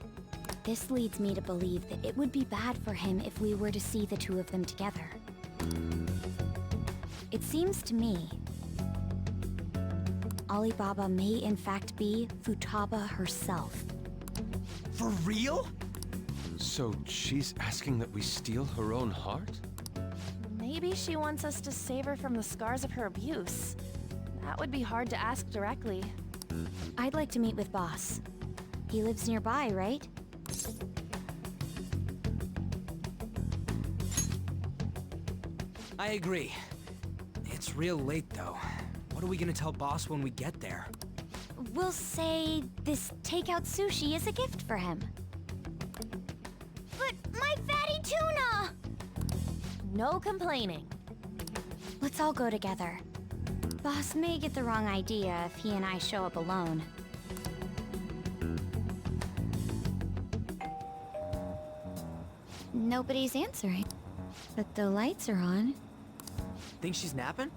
This leads me to believe that it would be bad for him if we were to see the two of them together. It seems to me Alibaba may in fact be Futaba herself. For real? So she's asking that we steal her own heart? Maybe she wants us to save her from the scars of her abuse. That would be hard to ask directly. I'd like to meet with Boss. He lives nearby, right? I agree. It's real late, though. What are we gonna tell Boss when we get there? We'll say this takeout sushi is a gift for him. But my fatty tuna! No complaining. Let's all go together. Boss may get the wrong idea if he and I show up alone. Nobody's answering. But the lights are on. Think she's napping?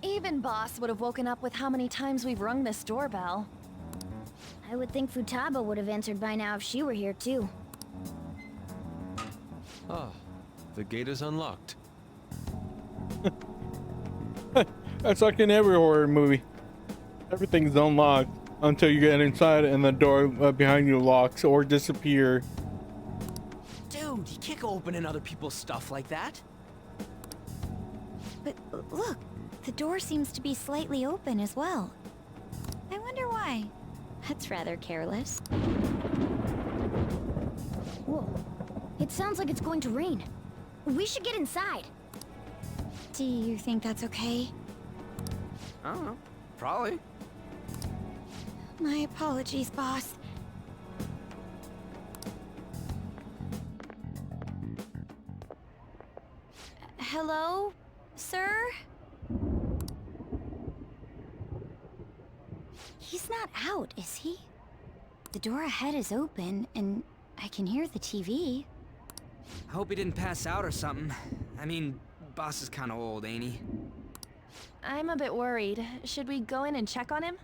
Even Boss would have woken up with how many times we've rung this doorbell. I would think Futaba would have answered by now if she were here too. Ah, the gate is unlocked. That's like in every horror movie. Everything's unlocked until you get inside and the door behind you locks or disappear. Dude, you can't go opening other people's stuff like that. But look, the door seems to be slightly open as well. I wonder why. That's rather careless. Whoa. It sounds like it's going to rain. We should get inside. Do you think that's okay? I don't know. Probably. My apologies, boss. Hello, sir? He's not out, is he? The door ahead is open, and I can hear the TV. I hope he didn't pass out or something. I mean, boss is kind of old, ain't he? I'm a bit worried. Should we go in and check on him?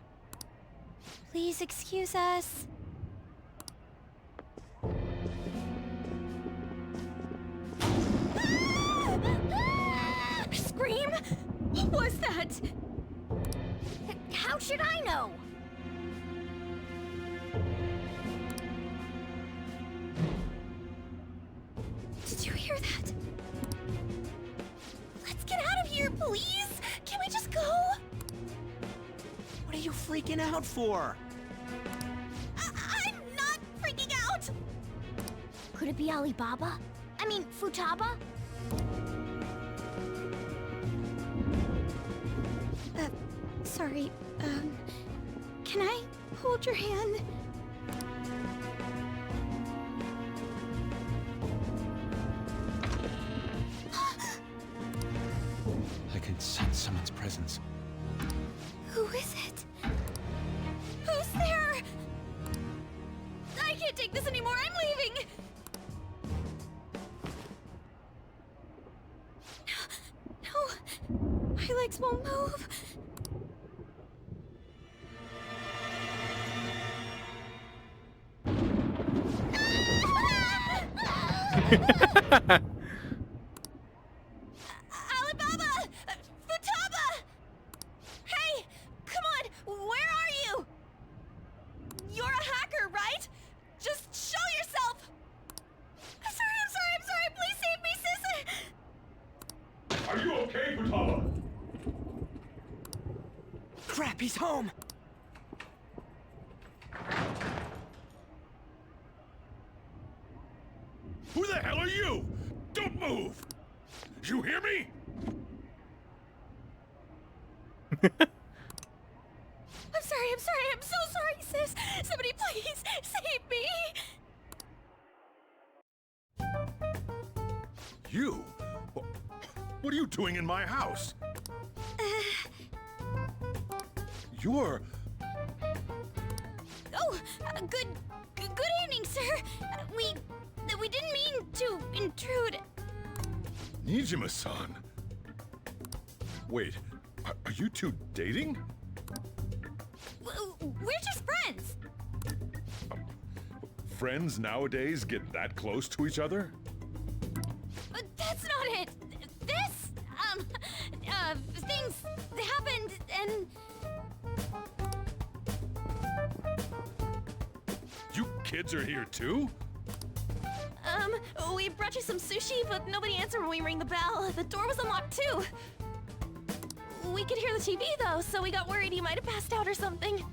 Please excuse us. Scream? What was that? How should I know? Did you hear that? Let's get out of here, please! Can we just go? What are you freaking out for? I'm not freaking out! Could it be Alibaba? I mean, Futaba? Sorry, can I hold your hand? I can sense someone's presence. Who is it? Who's there? I can't take this anymore, I'm leaving! No, my legs won't move. Alibaba! Futaba! Hey! Come on! Where are you? You're a hacker, right? Just show yourself! I'm sorry! Please save me, sis! Are you okay, Futaba? Crap, he's home! Who the hell are you? Don't move! You hear me? I'm so sorry, sis! Somebody please save me! You? What are you doing in my house? You're... Oh, good evening, sir. We didn't mean to intrude. Nijima-san. Wait, are you two dating? We're just friends. Friends nowadays get that close to each other? But that's not it. This, things happened and... You kids are here too? We brought you some sushi, but nobody answered when we rang the bell. The door was unlocked too. We could hear the TV though, so we got worried he might have passed out or something.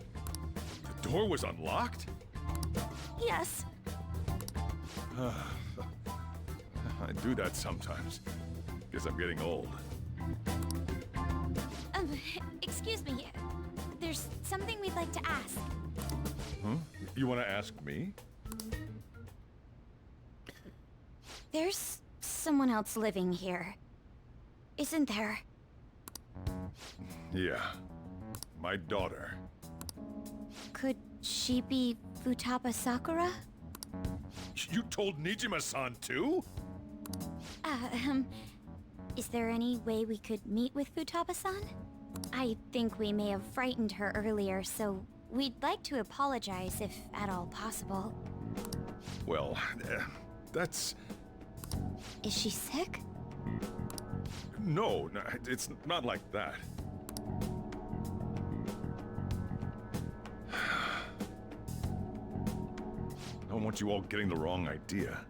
The door was unlocked? Yes. I do that sometimes. Guess I'm getting old. Excuse me. There's something we'd like to ask. Huh? You want to ask me? There's someone else living here, isn't there? Yeah. My daughter. Could she be Futaba Sakura? You told Nijima-san too? Is there any way we could meet with Futaba-san? I think we may have frightened her earlier, so we'd like to apologize if at all possible. Well, that's... Is she sick? No, it's not like that. I don't want you all getting the wrong idea.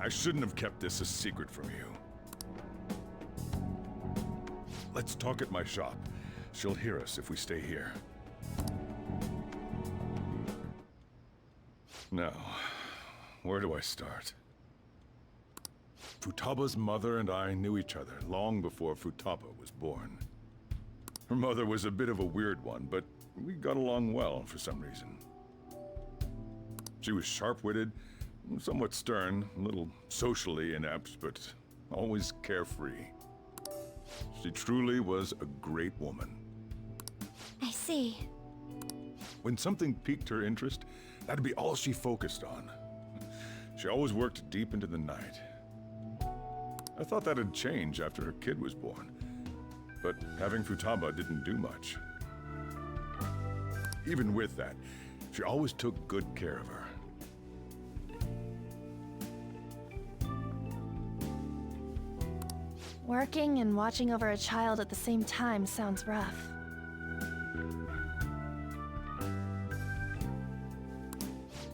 I shouldn't have kept this a secret from you. Let's talk at my shop. She'll hear us if we stay here. Now, where do I start? Futaba's mother and I knew each other long before Futaba was born. Her mother was a bit of a weird one, but we got along well for some reason. She was sharp-witted, somewhat stern, a little socially inept, but always carefree. She truly was a great woman. I see. When something piqued her interest, that'd be all she focused on. She always worked deep into the night. I thought that'd change after her kid was born, but having Futaba didn't do much. Even with that, she always took good care of her. Working and watching over a child at the same time sounds rough.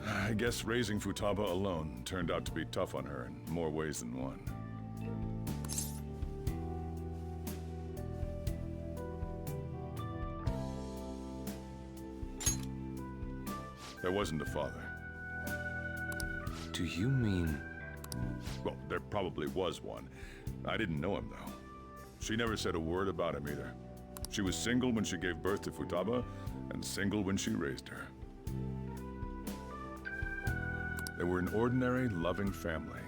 I guess raising Futaba alone turned out to be tough on her in more ways than one. There wasn't a father. Do you mean... Well, there probably was one. I didn't know him, though. She never said a word about him either. She was single when she gave birth to Futaba, and single when she raised her. They were an ordinary, loving family.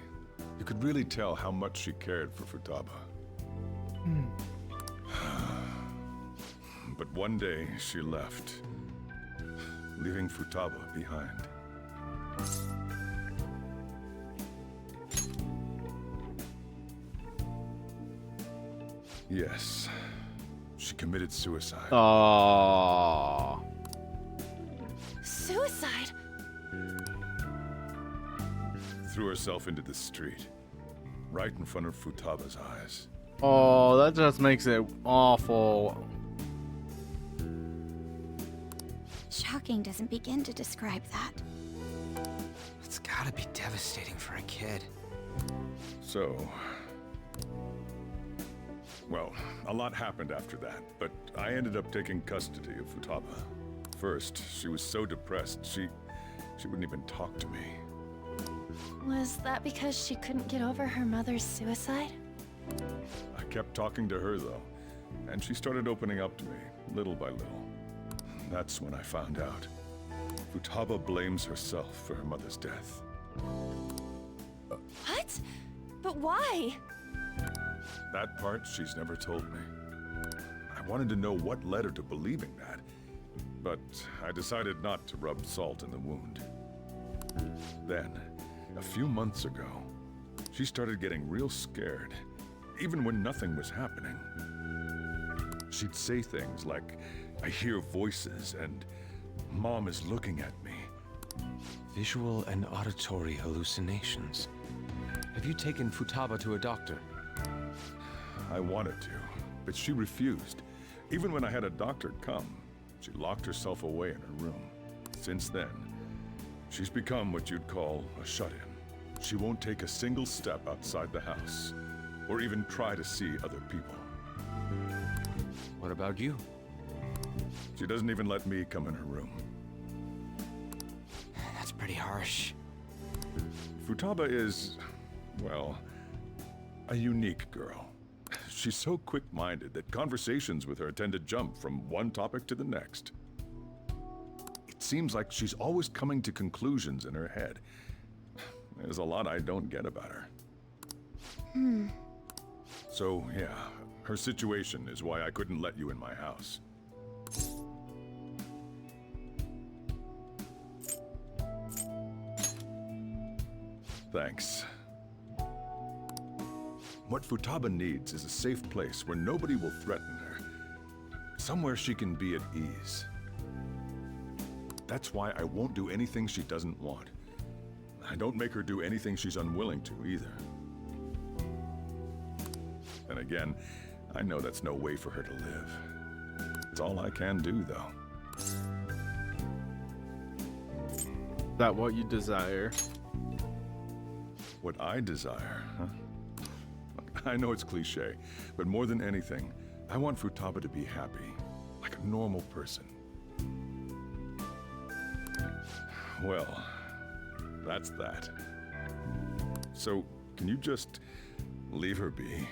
You could really tell how much she cared for Futaba. But one day, she left, leaving Futaba behind. Yes, she committed suicide. Aww. Suicide? Threw herself into the street, right in front of Futaba's eyes. Oh, that just makes it awful. Shocking doesn't begin to describe that. It's gotta be devastating for a kid. So... Well, a lot happened after that, but I ended up taking custody of Futaba. First, she was so depressed, she wouldn't even talk to me. Was that because she couldn't get over her mother's suicide? I kept talking to her, though, and she started opening up to me, little by little. That's when I found out. Futaba blames herself for her mother's death. What? But why? That part she's never told me. I wanted to know what led her to believing that, but I decided not to rub salt in the wound. Then, a few months ago, she started getting real scared, even when nothing was happening. She'd say things like, "I hear voices," and "Mom is looking at me." Visual and auditory hallucinations. Have you taken Futaba to a doctor? I wanted to, but she refused. Even when I had a doctor come, she locked herself away in her room. Since then, she's become what you'd call a shut-in. She won't take a single step outside the house, or even try to see other people. What about you? She doesn't even let me come in her room. That's pretty harsh. Futaba is, well, a unique girl. She's so quick-minded that conversations with her tend to jump from one topic to the next. It seems like she's always coming to conclusions in her head. There's a lot I don't get about her. So, yeah, her situation is why I couldn't let you in my house. Thanks. What Futaba needs is a safe place where nobody will threaten her. Somewhere she can be at ease. That's why I won't do anything she doesn't want. I don't make her do anything she's unwilling to, either. Then again, I know that's no way for her to live. It's all I can do, though. Is that what you desire? What I desire, huh? I know it's cliche, but more than anything, I want Futaba to be happy, like a normal person. Well, that's that. So, can you just leave her be?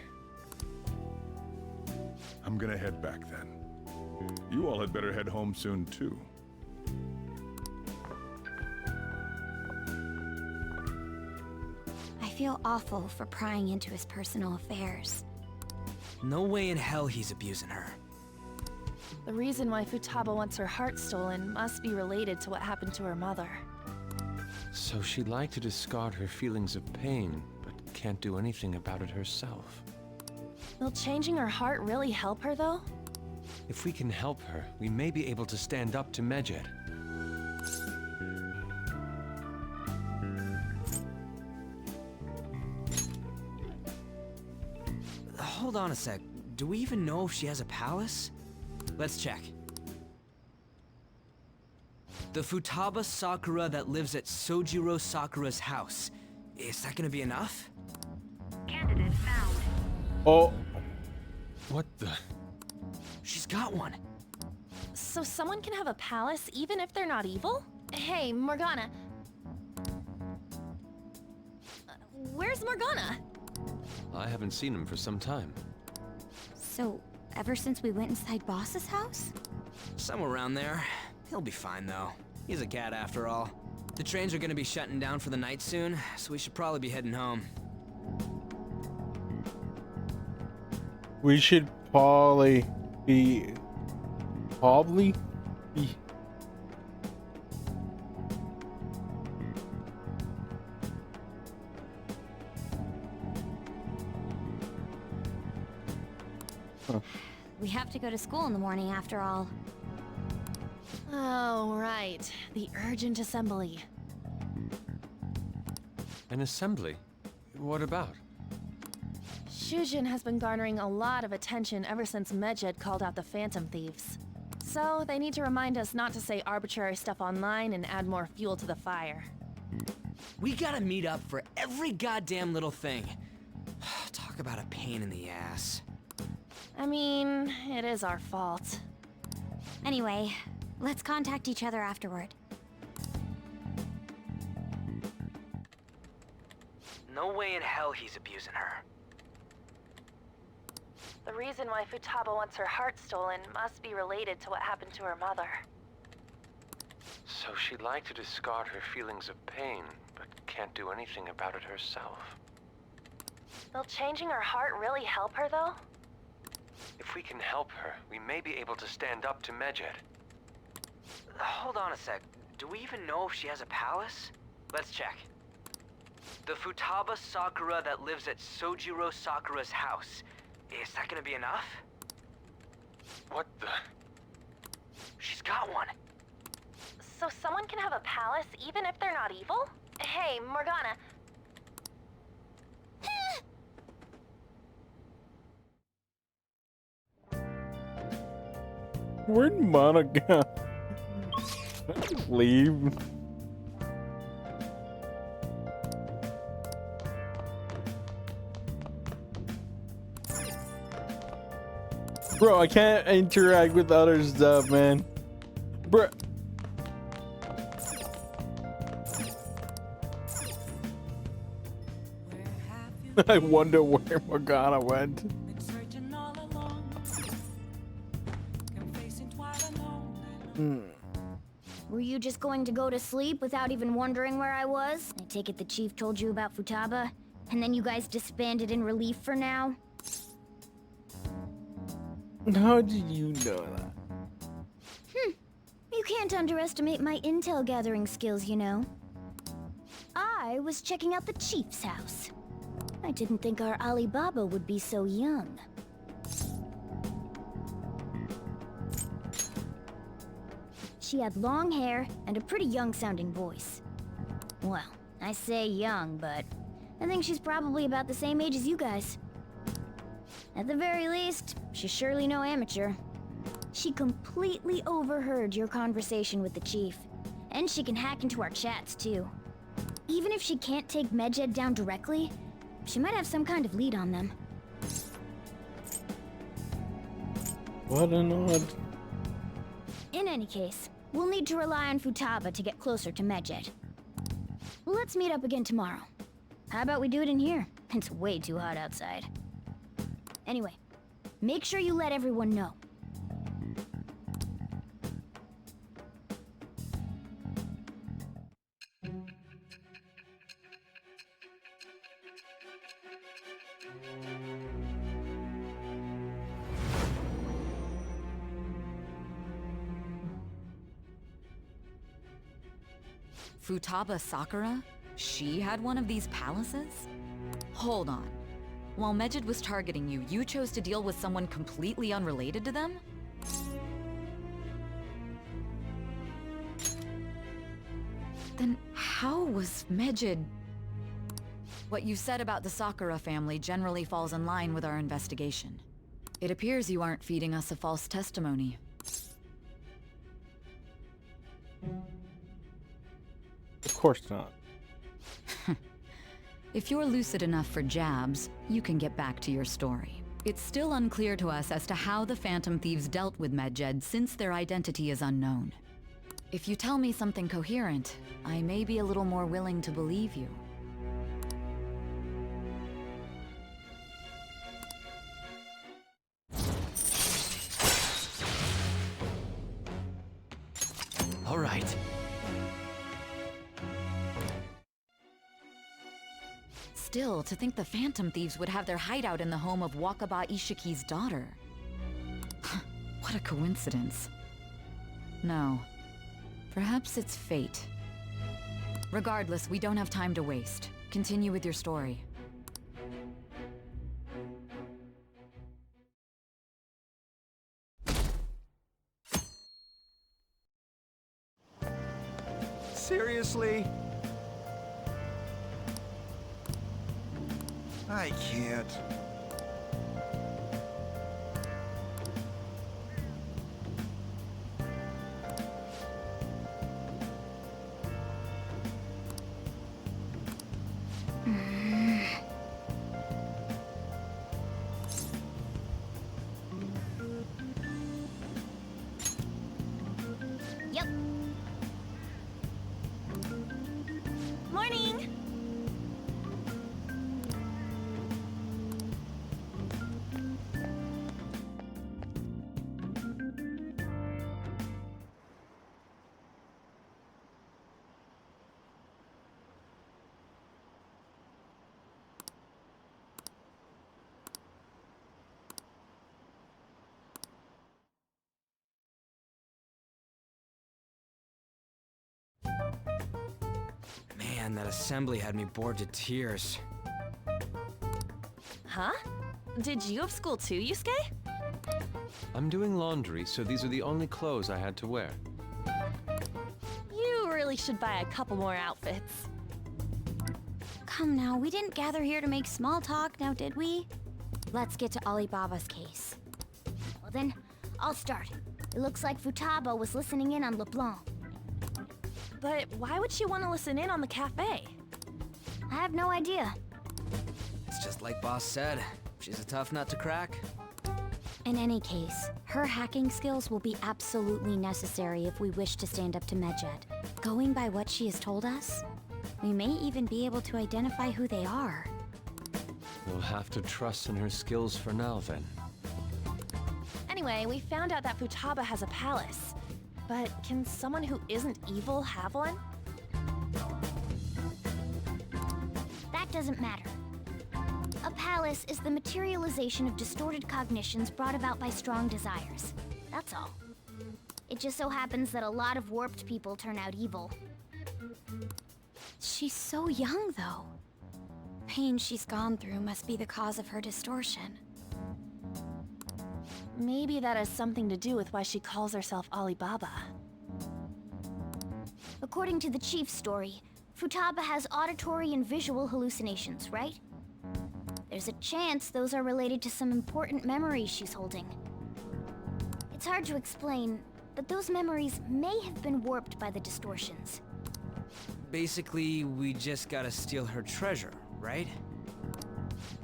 I'm gonna head back then. You all had better head home soon, too. I feel awful for prying into his personal affairs. No way in hell he's abusing her. The reason why Futaba wants her heart stolen must be related to what happened to her mother. So she'd like to discard her feelings of pain, but can't do anything about it herself. Will changing her heart really help her, though? If we can help her, we may be able to stand up to Medjed. Hold on a sec. Do we even know if she has a palace? Let's check. The Futaba Sakura that lives at Sojiro Sakura's house. Is that gonna be enough? Candidate found. Oh. What the? She's got one. So someone can have a palace even if they're not evil? Hey, Morgana. Where's Morgana? I haven't seen him for some time. So, ever since we went inside Boss's house? Somewhere around there. He'll be fine, though. He's a cat after all. The trains are gonna be shutting down for the night soon, so we should probably be heading home. We should probably be... We have to go to school in the morning after all. Oh, right. The urgent assembly. An assembly? What about? Shujin has been garnering a lot of attention ever since Medjed called out the Phantom Thieves. So, they need to remind us not to say arbitrary stuff online and add more fuel to the fire. We gotta meet up for every goddamn little thing. Talk about a pain in the ass. I mean, it is our fault. Anyway, let's contact each other afterward. No way in hell he's abusing her. The reason why Futaba wants her heart stolen must be related to what happened to her mother. So she'd like to discard her feelings of pain, but can't do anything about it herself. Will changing her heart really help her, though? If we can help her, we may be able to stand up to Medjed. Hold on a sec. Do we even know if she has a palace? Let's check. The Futaba Sakura that lives at Sojiro Sakura's house. Is that gonna be enough? What the? She's got one. So someone can have a palace even if they're not evil? Hey, Morgana. Where'd Monica leave? Bro, I can't interact with other stuff, man. Bro. I wonder where Morgana went. Were you just going to go to sleep without even wondering where I was? I take it the chief told you about Futaba, and then you guys disbanded in relief for now? How did you know that? You can't underestimate my intel gathering skills, you know. I was checking out the chief's house. I didn't think our Alibaba would be so young. She had long hair and a pretty young-sounding voice. Well, I say young, but I think she's probably about the same age as you guys. At the very least, she's surely no amateur. She completely overheard your conversation with the chief, and she can hack into our chats too. Even if she can't take Medjed down directly, she might have some kind of lead on them. What an odd... In any case, we'll need to rely on Futaba to get closer to Medjed. Let's meet up again tomorrow. How about we do it in here? It's way too hot outside. Anyway, make sure you let everyone know. Futaba Sakura? She had one of these palaces? Hold on. While Medjed was targeting you, you chose to deal with someone completely unrelated to them? Then how was Medjed... What you said about the Sakura family generally falls in line with our investigation. It appears you aren't feeding us a false testimony. Of course not. If you're lucid enough for jabs, you can get back to your story. It's still unclear to us as to how the Phantom Thieves dealt with Medjed since their identity is unknown. If you tell me something coherent, I may be a little more willing to believe you. All right. Still, to think the Phantom Thieves would have their hideout in the home of Wakaba Ishiki's daughter. What a coincidence. No. Perhaps it's fate. Regardless, we don't have time to waste. Continue with your story. Seriously? I can't. Yep. Morning! Man, that assembly had me bored to tears. Huh? Did you have school too, Yusuke? I'm doing laundry, so these are the only clothes I had to wear. You really should buy a couple more outfits. Come now, we didn't gather here to make small talk, now did we? Let's get to Alibaba's case. Well then, I'll start. It looks like Futaba was listening in on LeBlanc. But why would she want to listen in on the cafe? I have no idea. It's just like Boss said. She's a tough nut to crack. In any case, her hacking skills will be absolutely necessary if we wish to stand up to Medjed. Going by what she has told us, we may even be able to identify who they are. We'll have to trust in her skills for now, then. Anyway, we found out that Futaba has a palace. But can someone who isn't evil have one? That doesn't matter. A palace is the materialization of distorted cognitions brought about by strong desires. That's all. It just so happens that a lot of warped people turn out evil. She's so young, though. Pain she's gone through must be the cause of her distortion. Maybe that has something to do with why she calls herself Alibaba. According to the chief's story, Futaba has auditory and visual hallucinations, right? There's a chance those are related to some important memories she's holding. It's hard to explain, but those memories may have been warped by the distortions. Basically, we just gotta steal her treasure, right?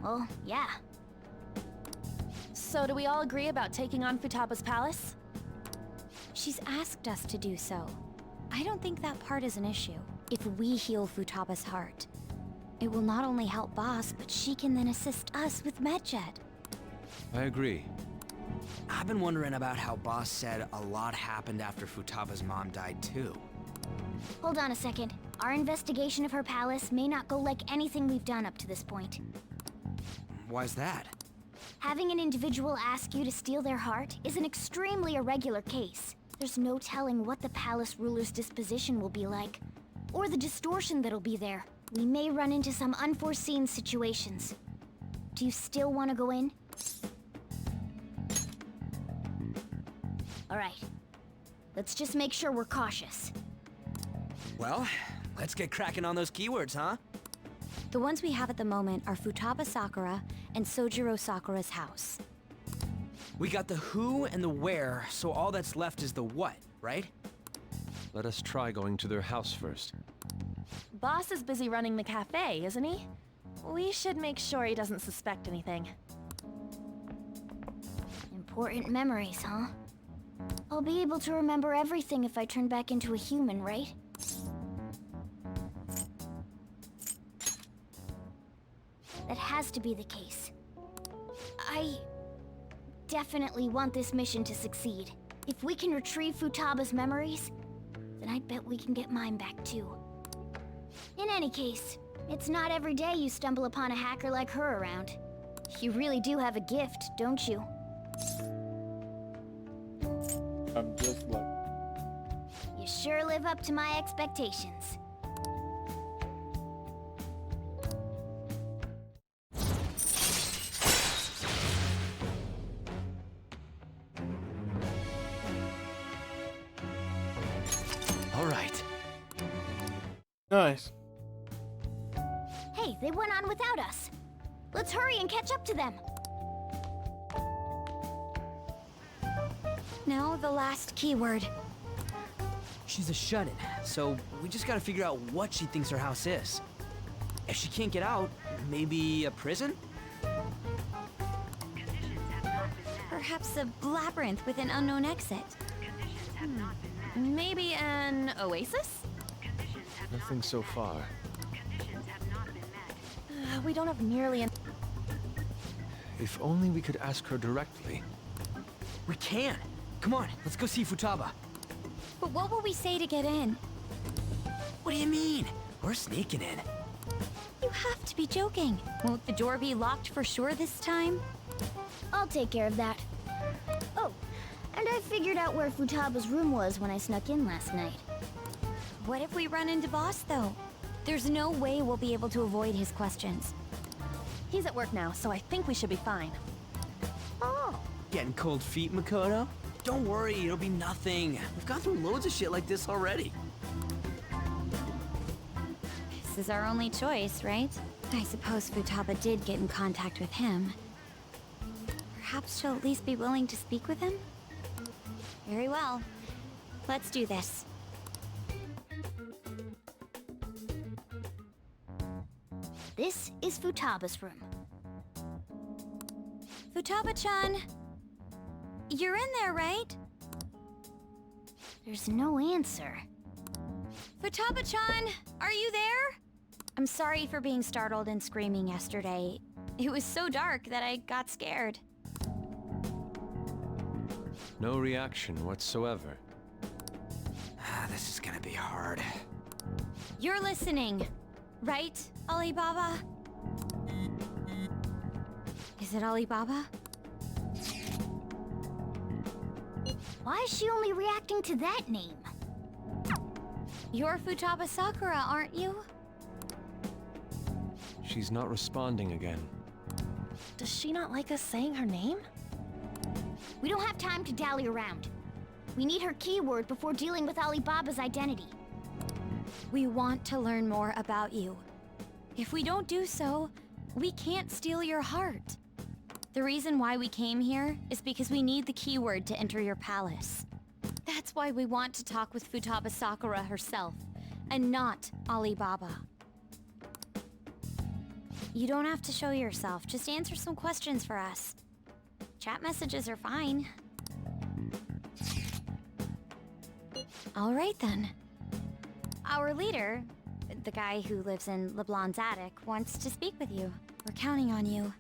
Well, yeah. So do we all agree about taking on Futaba's palace? She's asked us to do so. I don't think that part is an issue. If we heal Futaba's heart, it will not only help Boss, but she can then assist us with Medjed. I agree. I've been wondering about how Boss said a lot happened after Futaba's mom died too. Hold on a second. Our investigation of her palace may not go like anything we've done up to this point. Why's that? Having an individual ask you to steal their heart is an extremely irregular case. There's no telling what the palace ruler's disposition will be like, or the distortion that'll be there. We may run into some unforeseen situations. Do you still want to go in? All right. Let's just make sure we're cautious. Well, let's get cracking on those keywords, huh? The ones we have at the moment are Futaba Sakura and Sojiro Sakura's house. We got the who and the where, so all that's left is the what, right? Let us try going to their house first. Boss is busy running the cafe, isn't he? We should make sure he doesn't suspect anything. Important memories, huh? I'll be able to remember everything if I turn back into a human, right? That has to be the case. I definitely want this mission to succeed. If we can retrieve Futaba's memories, then I bet we can get mine back too. In any case, it's not every day you stumble upon a hacker like her around. You really do have a gift, don't you? I'm just like... You sure live up to my expectations. All right. Nice. Hey, they went on without us. Let's hurry and catch up to them. Now the last keyword. She's a shut-in, so we just gotta figure out what she thinks her house is. If she can't get out, maybe a prison? Perhaps a labyrinth with an unknown exit. Maybe an oasis? Nothing so far. We don't have nearly an... If only we could ask her directly. We can! Come on, let's go see Futaba. But what will we say to get in? What do you mean? We're sneaking in. You have to be joking. Won't the door be locked for sure this time? I'll take care of that. Oh, and I figured out where Futaba's room was when I snuck in last night. What if we run into Boss, though? There's no way we'll be able to avoid his questions. He's at work now, so I think we should be fine. Oh. Getting cold feet, Makoto? Don't worry, it'll be nothing. We've gone through loads of shit like this already. This is our only choice, right? I suppose Futaba did get in contact with him. Perhaps she'll at least be willing to speak with him? Very well. Let's do this. This is Futaba's room. Futaba-chan! You're in there, right? There's no answer. Futaba-chan! Are you there? I'm sorry for being startled and screaming yesterday. It was so dark that I got scared. No reaction whatsoever. This is gonna be hard. You're listening, right, Alibaba? it Alibaba? Why is she only reacting to that name? You're Futaba Sakura, aren't you? She's not responding again. Does she not like us saying her name? We don't have time to dally around. We need her keyword before dealing with Alibaba's identity. We want to learn more about you. If we don't do so, we can't steal your heart. The reason why we came here is because we need the keyword to enter your palace. That's why we want to talk with Futaba Sakura herself, and not Alibaba. You don't have to show yourself, just answer some questions for us. Chat messages are fine. All right then. Our leader, the guy who lives in LeBlanc's attic, wants to speak with you. We're counting on you.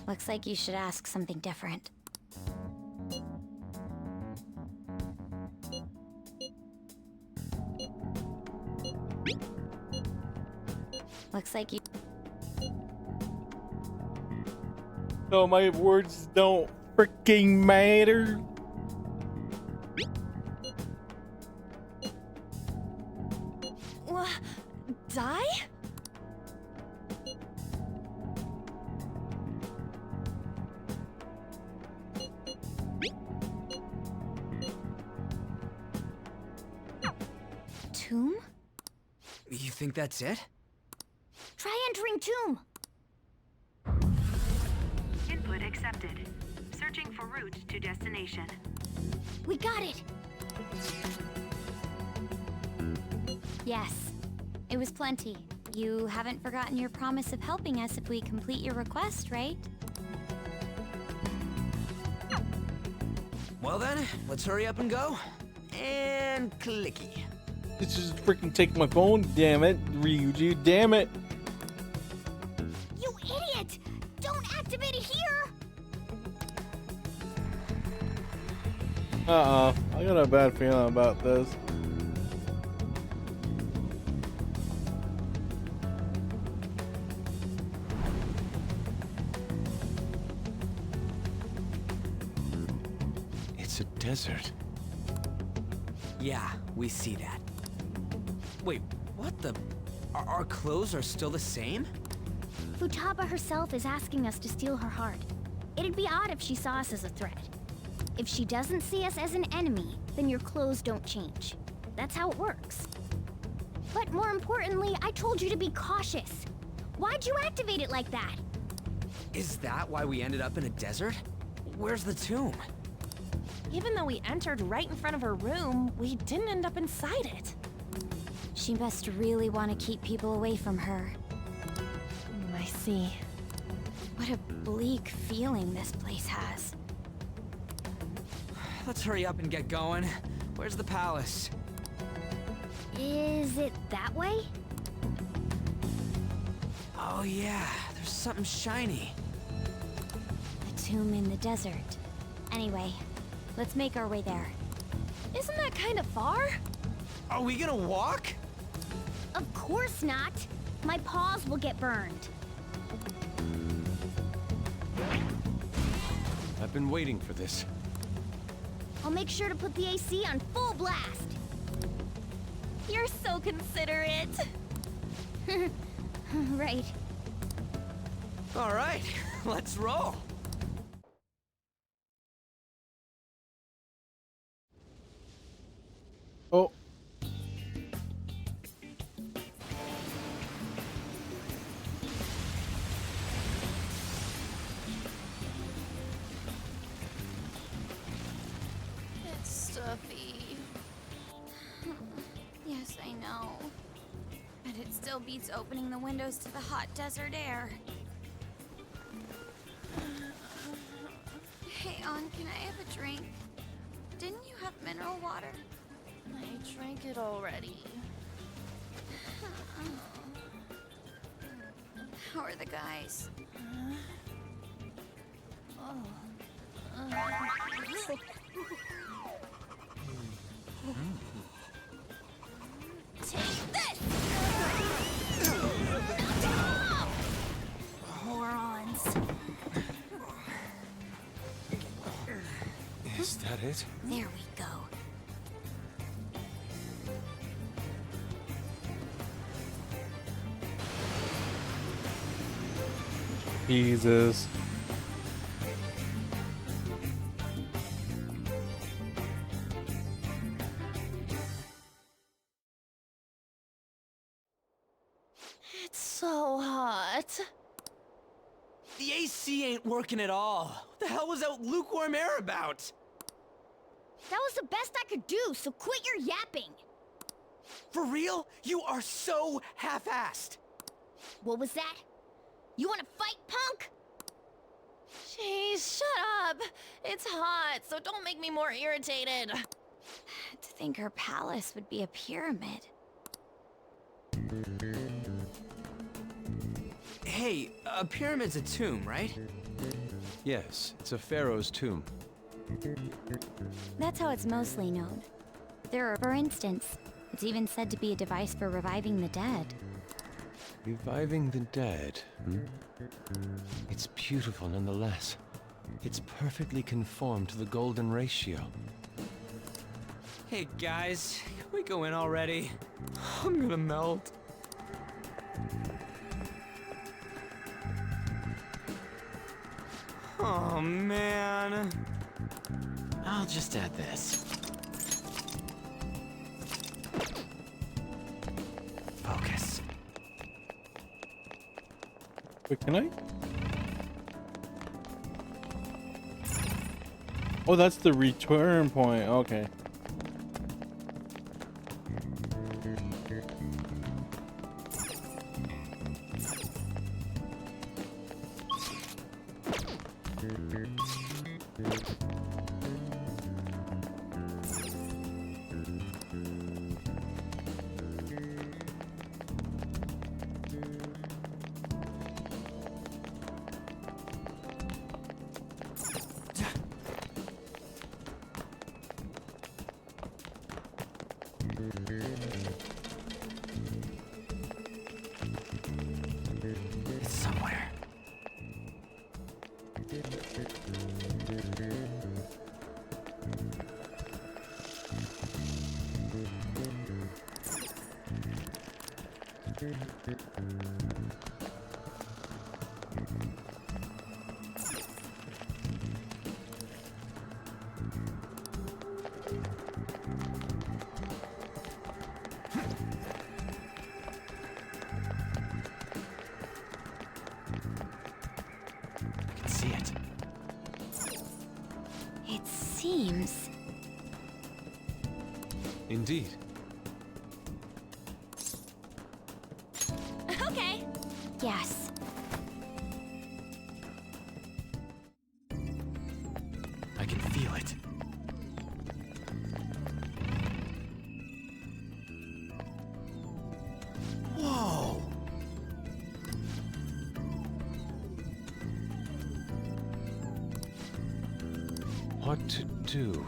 Looks like you should ask something different. Looks like you... No, my words don't freaking matter. Die? Tomb? You think that's it? Try entering tomb. Input accepted. Searching for route to destination. We got it. Yes. It was plenty. You haven't forgotten your promise of helping us if we complete your request, right? Well then, let's hurry up and go. And clicky. This is freaking take my phone. Damn it, Ryuji. Damn it. You idiot! Don't activate it here! I got a bad feeling about this. It's a desert. Yeah, we see that. Wait, what the... Our clothes are still the same? Futaba herself is asking us to steal her heart. It'd be odd if she saw us as a threat. If she doesn't see us as an enemy, then your clothes don't change. That's how it works. But more importantly, I told you to be cautious. Why'd you activate it like that? Is that why we ended up in a desert? Where's the tomb? Even though we entered right in front of her room, we didn't end up inside it. She must really want to keep people away from her. I see. What a bleak feeling this place has. Let's hurry up and get going. Where's the palace? Is it that way? Oh yeah, there's something shiny. A tomb in the desert. Anyway, let's make our way there. Isn't that kind of far? Are we gonna walk? Of course not. My paws will get burned. I've been waiting for this. I'll make sure to put the AC on full blast. You're so considerate. Right. All right, let's roll. Oh. It's stuffy. Yes, I know. But it still beats opening the windows to the hot desert air. Hey, On, can I have a drink? Didn't you have mineral water? I drank it already. How are the guys? Take this! Morons. Is that it? There we go. Jesus. It's so hot. The AC ain't working at all. What the hell was that lukewarm air about? That was the best I could do, so quit your yapping. For real? You are so half-assed. What was that? You wanna fight, punk? Jeez, shut up. It's hot, so don't make me more irritated. To think her palace would be a pyramid. Hey, a pyramid's a tomb, right? Yes, it's a pharaoh's tomb. That's how it's mostly known. For instance, it's even said to be a device for reviving the dead. Reviving the dead, hmm? It's beautiful nonetheless. It's perfectly conformed to the golden ratio. Hey guys, can we go in already? I'm gonna melt. Oh man. I'll just add this. Focus. Wait, can I? Oh, that's the return point. Okay. It's somewhere. I can see it. It seems... Indeed. Okay. Yes. I can feel it. Whoa! What to do?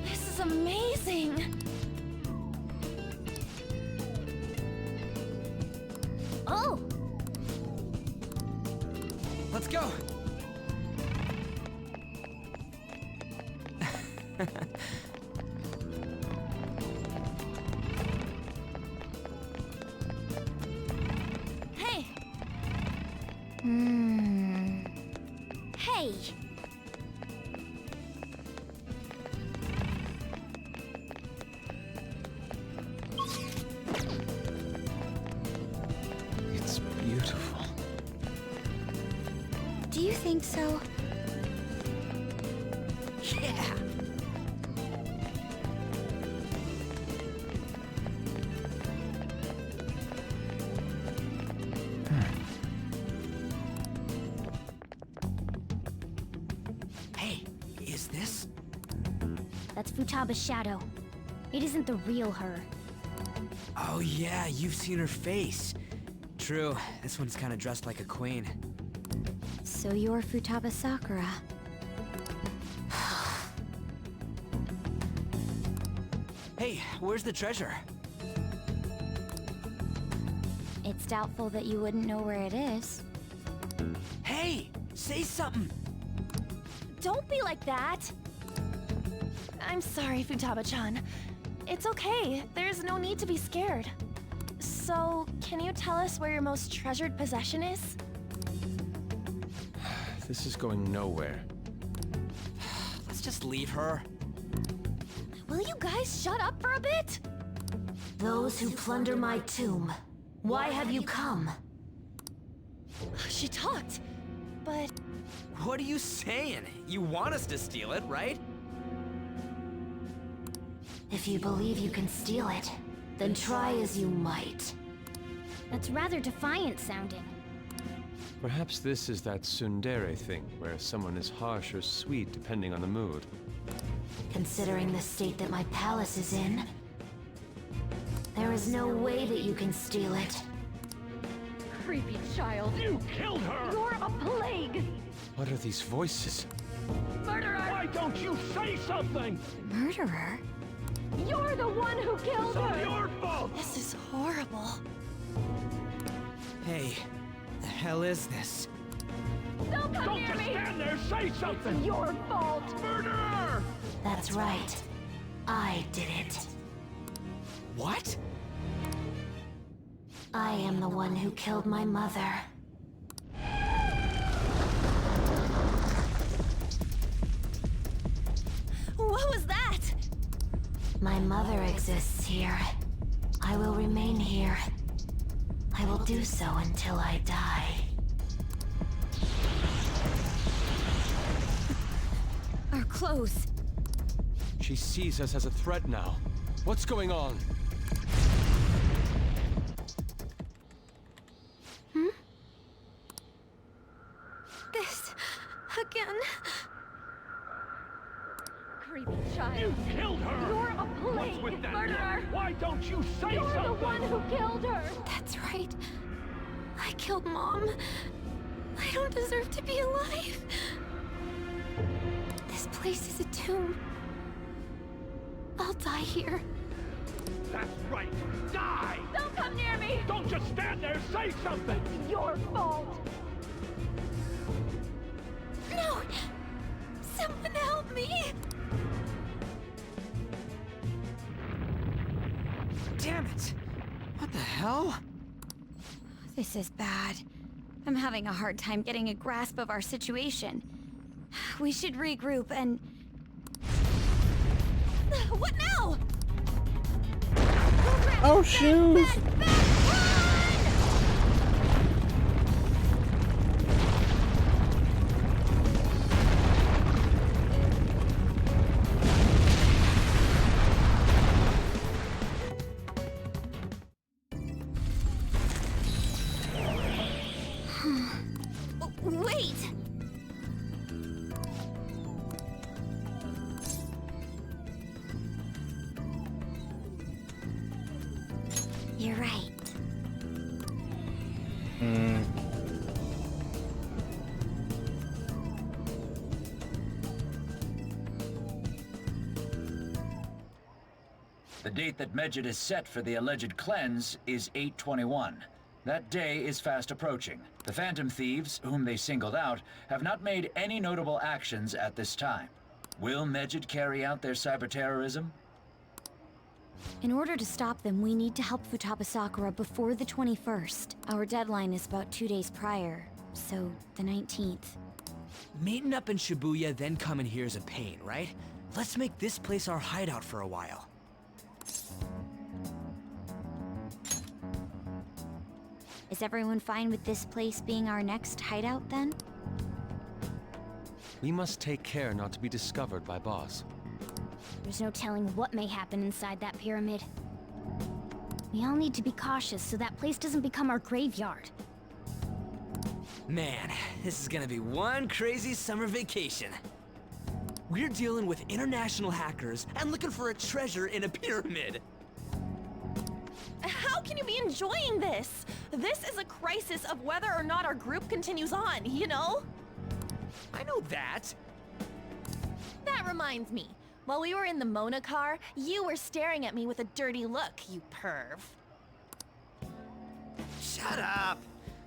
This is amazing. Oh! Let's go! Hey! Hey! Do you think so? Yeah! Hey, is this? That's Futaba's shadow. It isn't the real her. Oh yeah, you've seen her face. True, this one's kind of dressed like a queen. So you're Futaba Sakura. Hey, where's the treasure? It's doubtful that you wouldn't know where it is. Hey, say something! Don't be like that! I'm sorry, Futaba-chan. It's okay. There's no need to be scared. So, can you tell us where your most treasured possession is? This is going nowhere. Let's just leave her. Will you guys shut up for a bit? Those who plunder my tomb, why have you come? She talked, but... What are you saying? You want us to steal it, right? If you believe you can steal it, then try as you might. That's rather defiant sounding. Perhaps this is that tsundere thing, where someone is harsh or sweet depending on the mood. Considering the state that my palace is in, there is no way that you can steal it. Creepy child. You killed her! You're a plague! What are these voices? Murderer! Why don't you say something? Murderer? You're the one who killed her! It's all your fault! This is horrible. Hey, the hell is this? Don't come near me! Don't stand there, say something! It's your fault! Murderer! That's right. I did it. What? I am the one who killed my mother. What was that? My mother exists here. I will remain here. I will do so until I die. Our clothes. She sees us as a threat now. What's going on? This... again... Creepy child. You killed her! You're a plague! What's with that murderer! Why don't you say You're something? You're the one who killed her! That's right. I killed Mom. I don't deserve to be alive. This place is a tomb. I'll die here. That's right! Die! Don't come near me! Don't just stand there, say something! It's your fault! No! Someone help me! Damn it! What the hell? This is bad. I'm having a hard time getting a grasp of our situation. We should regroup and... What now? Oh, shoes! Wait! You're right. The date that Medjed is set for the alleged cleanse is 8/21. That day is fast approaching. The Phantom Thieves, whom they singled out, have not made any notable actions at this time. Will Medjed carry out their cyber-terrorism? In order to stop them, we need to help Futaba Sakura before the 21st. Our deadline is about 2 days prior, so the 19th. Meeting up in Shibuya, then coming here is a pain, right? Let's make this place our hideout for a while. Is everyone fine with this place being our next hideout, then? We must take care not to be discovered by Boss. There's no telling what may happen inside that pyramid. We all need to be cautious so that place doesn't become our graveyard. Man, this is gonna be one crazy summer vacation. We're dealing with international hackers and looking for a treasure in a pyramid. How can you be enjoying this? This is a crisis of whether or not our group continues on, you know? I know that. That reminds me. While we were in the Mona car, you were staring at me with a dirty look, you perv. Shut up.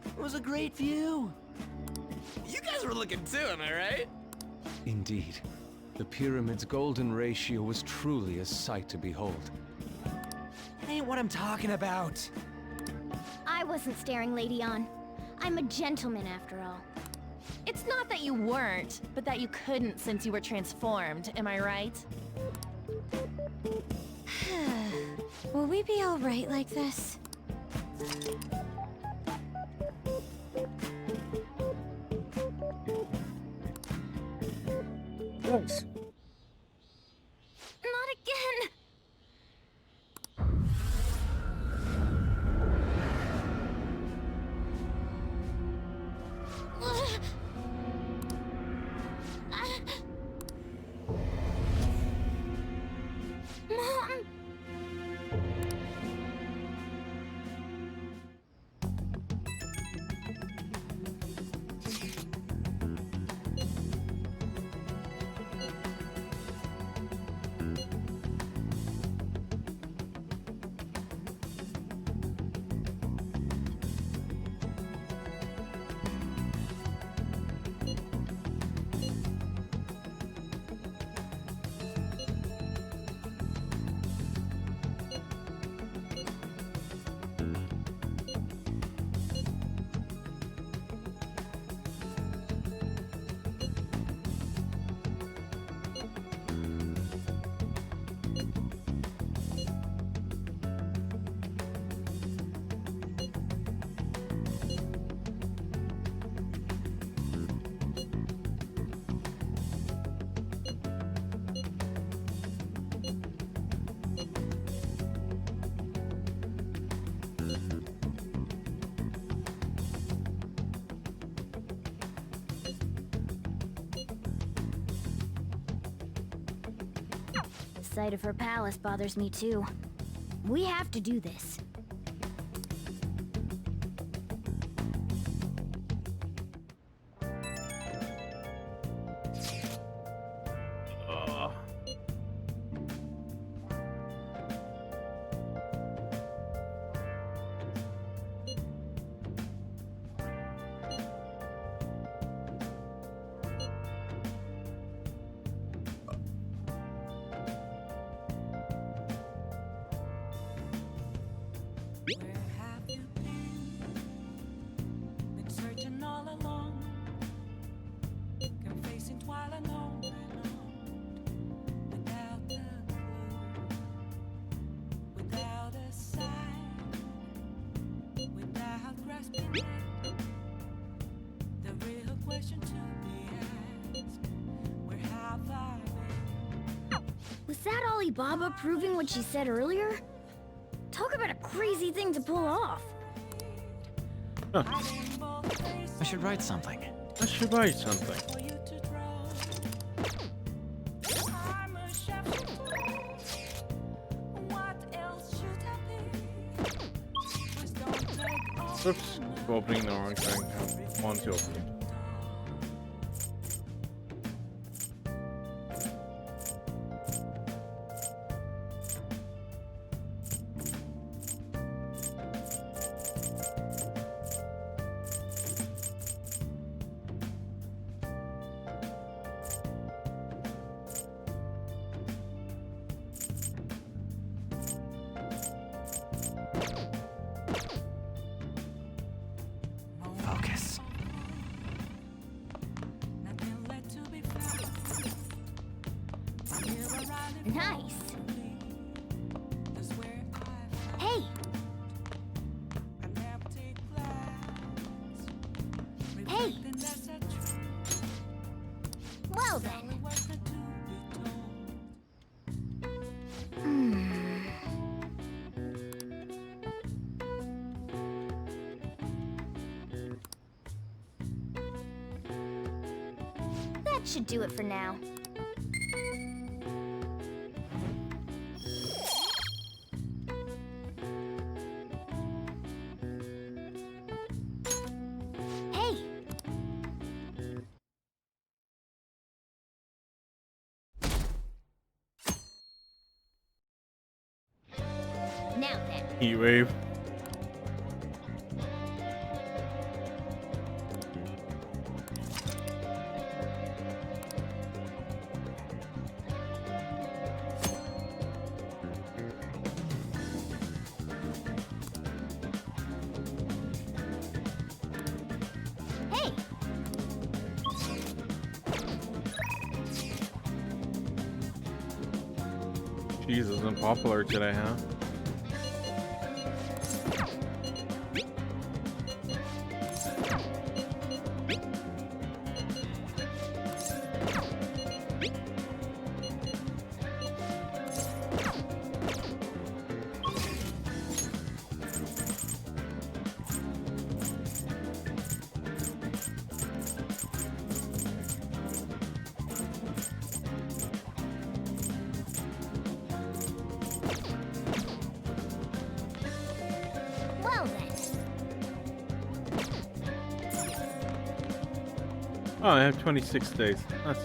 It was a great view. You guys were looking too, am I right? Indeed. The pyramid's golden ratio was truly a sight to behold. That ain't what I'm talking about. I wasn't staring, Lady On. I'm a gentleman after all. It's not that you weren't, but that you couldn't since you were transformed, am I right? Will we be all right like this? Nice. Not again! Mom! The sight of her palace bothers me too. We have to do this. Where have you been? Been searching all along, confessing while alone without a clue, without a sign, without grasping it. The real question to be asked: where have I been? Was that Alibaba proving what she said earlier? Talk about a crazy thing to pull off. Huh. I should write something. I should write something. I'm a chef. What else should I be? Just don't take off. Oops, opening the wrong thing. I want to open it. Focus. Nothing left to be found. Here I ride Nice. That's where I Hey, an empty glass. Hey. Reflecting as a tree. Well then. That should do it for now. Hey! Now then. Heat wave. Hey! Jesus, unpopular today, huh? Well then. Oh, I have 26 days. That's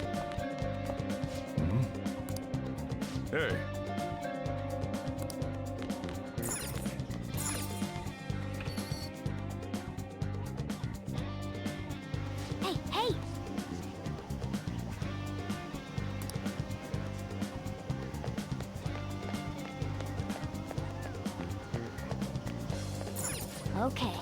Hey, Hey, hey! Okay.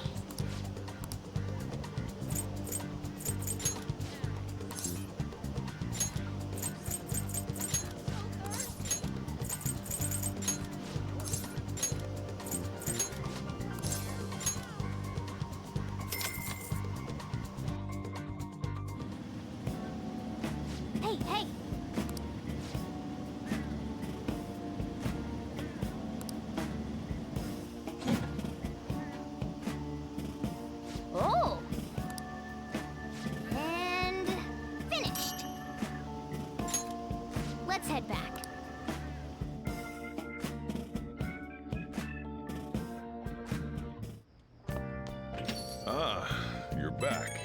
Hey, hey! Oh! And finished. Let's head back. you're back.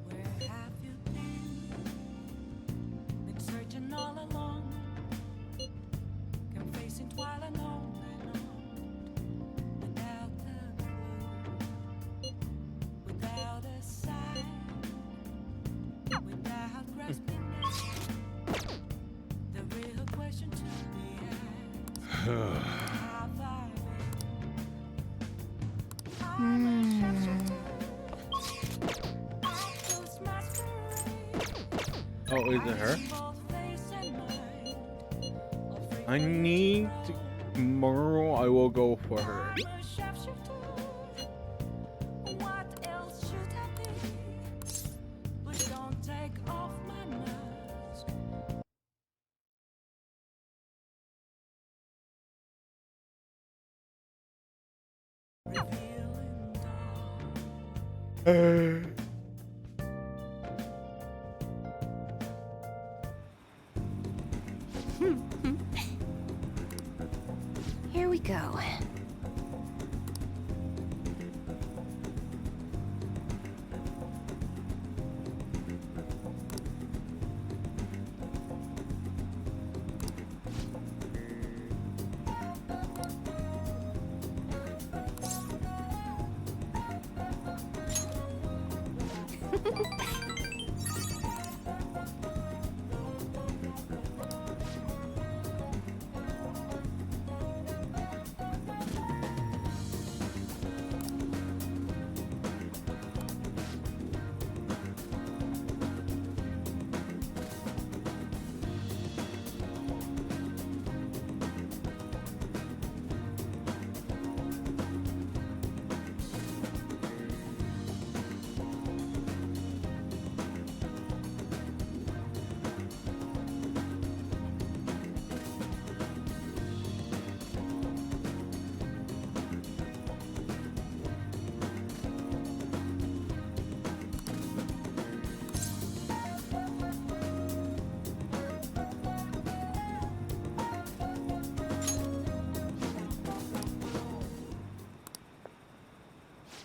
Where have you been? Been searching all along, confessing twilight on and on, without a clue, without a sign, without grasping it. The real question to be asked: have I Oh, is it her? I need to, tomorrow I will go for her. What else should I be? Please don't take off my mask. Here we go.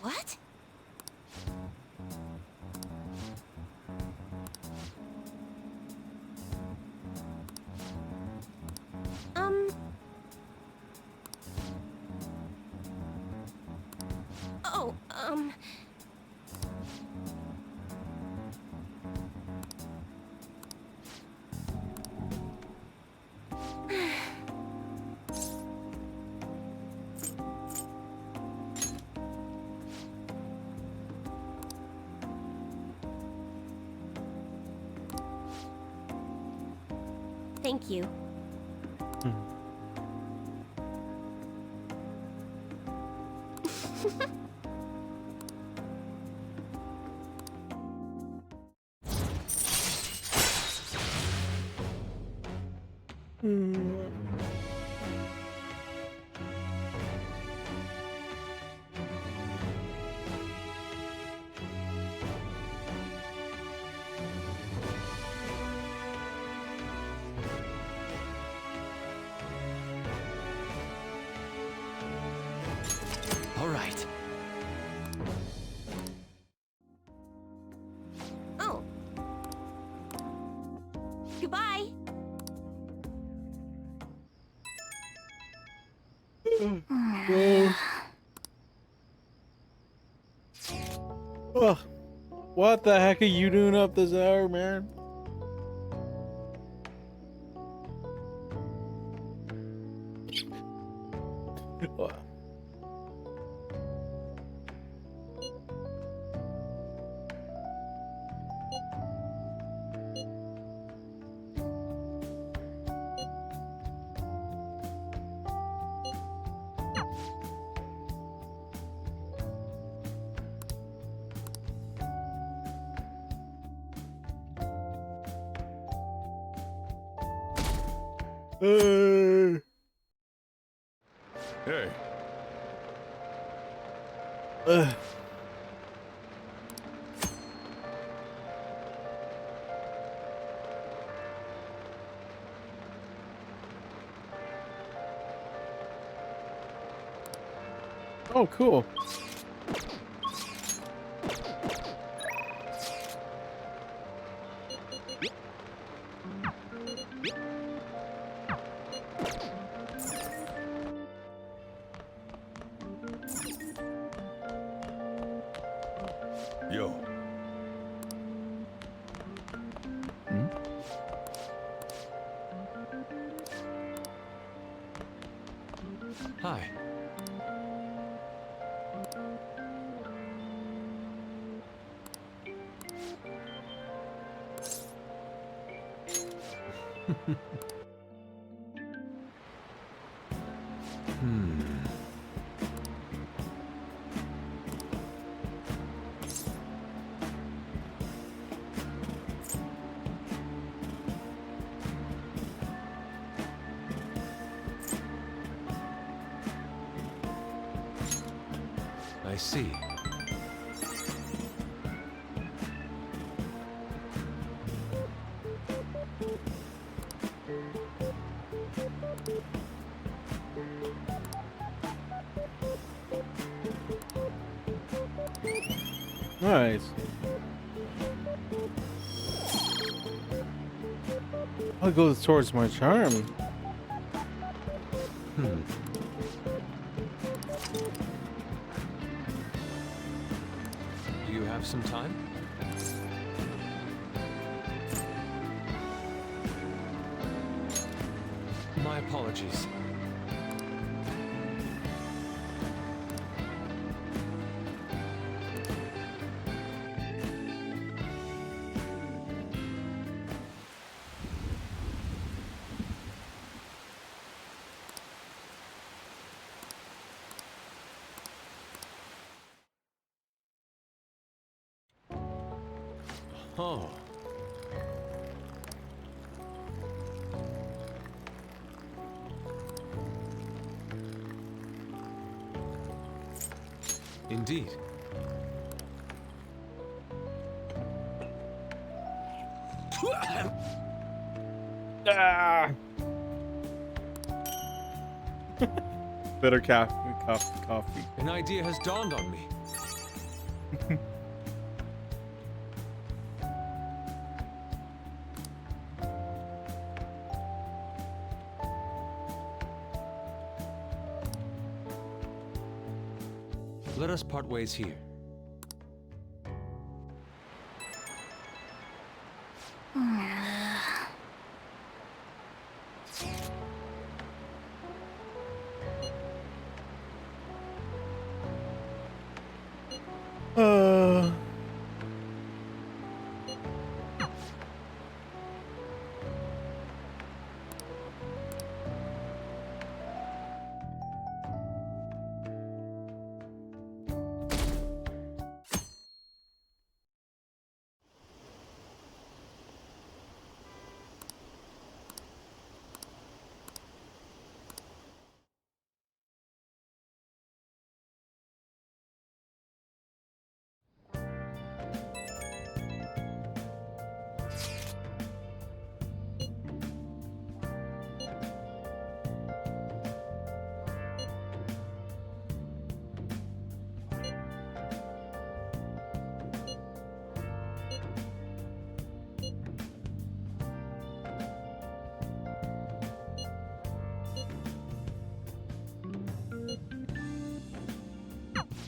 What? Oh, Thank you. All right. oh. Goodbye. Ugh. What the heck are you doing up this hour, man? What? Hey. Oh, cool. Yo. Hi. I see. Nice. I'll go towards my charm. Do you have some time? My apologies. Oh. Indeed. Ah! Better coffee. An idea has dawned on me. Let us part ways here.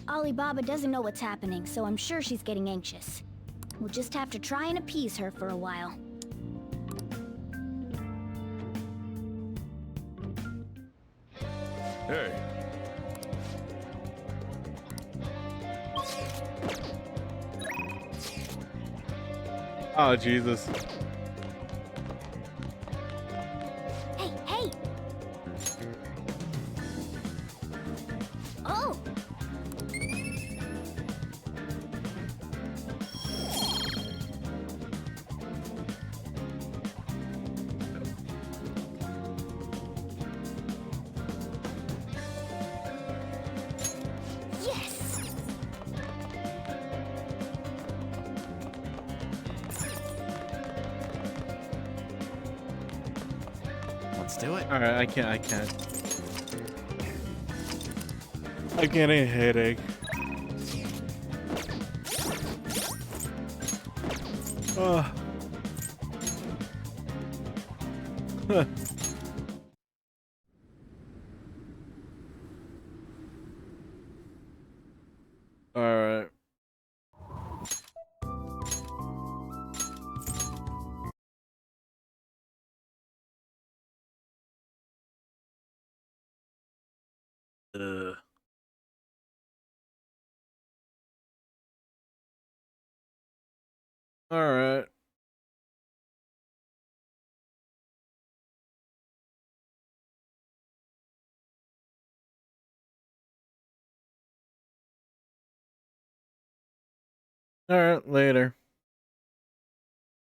Alibaba doesn't know what's happening, so I'm sure she's getting anxious. We'll just have to try and appease her for a while. Hey. Oh, Jesus. Hey, hey! Oh! Yes! Let's do it. All right, I can't. I'm getting a headache. Huh. All right. All right. All right, later.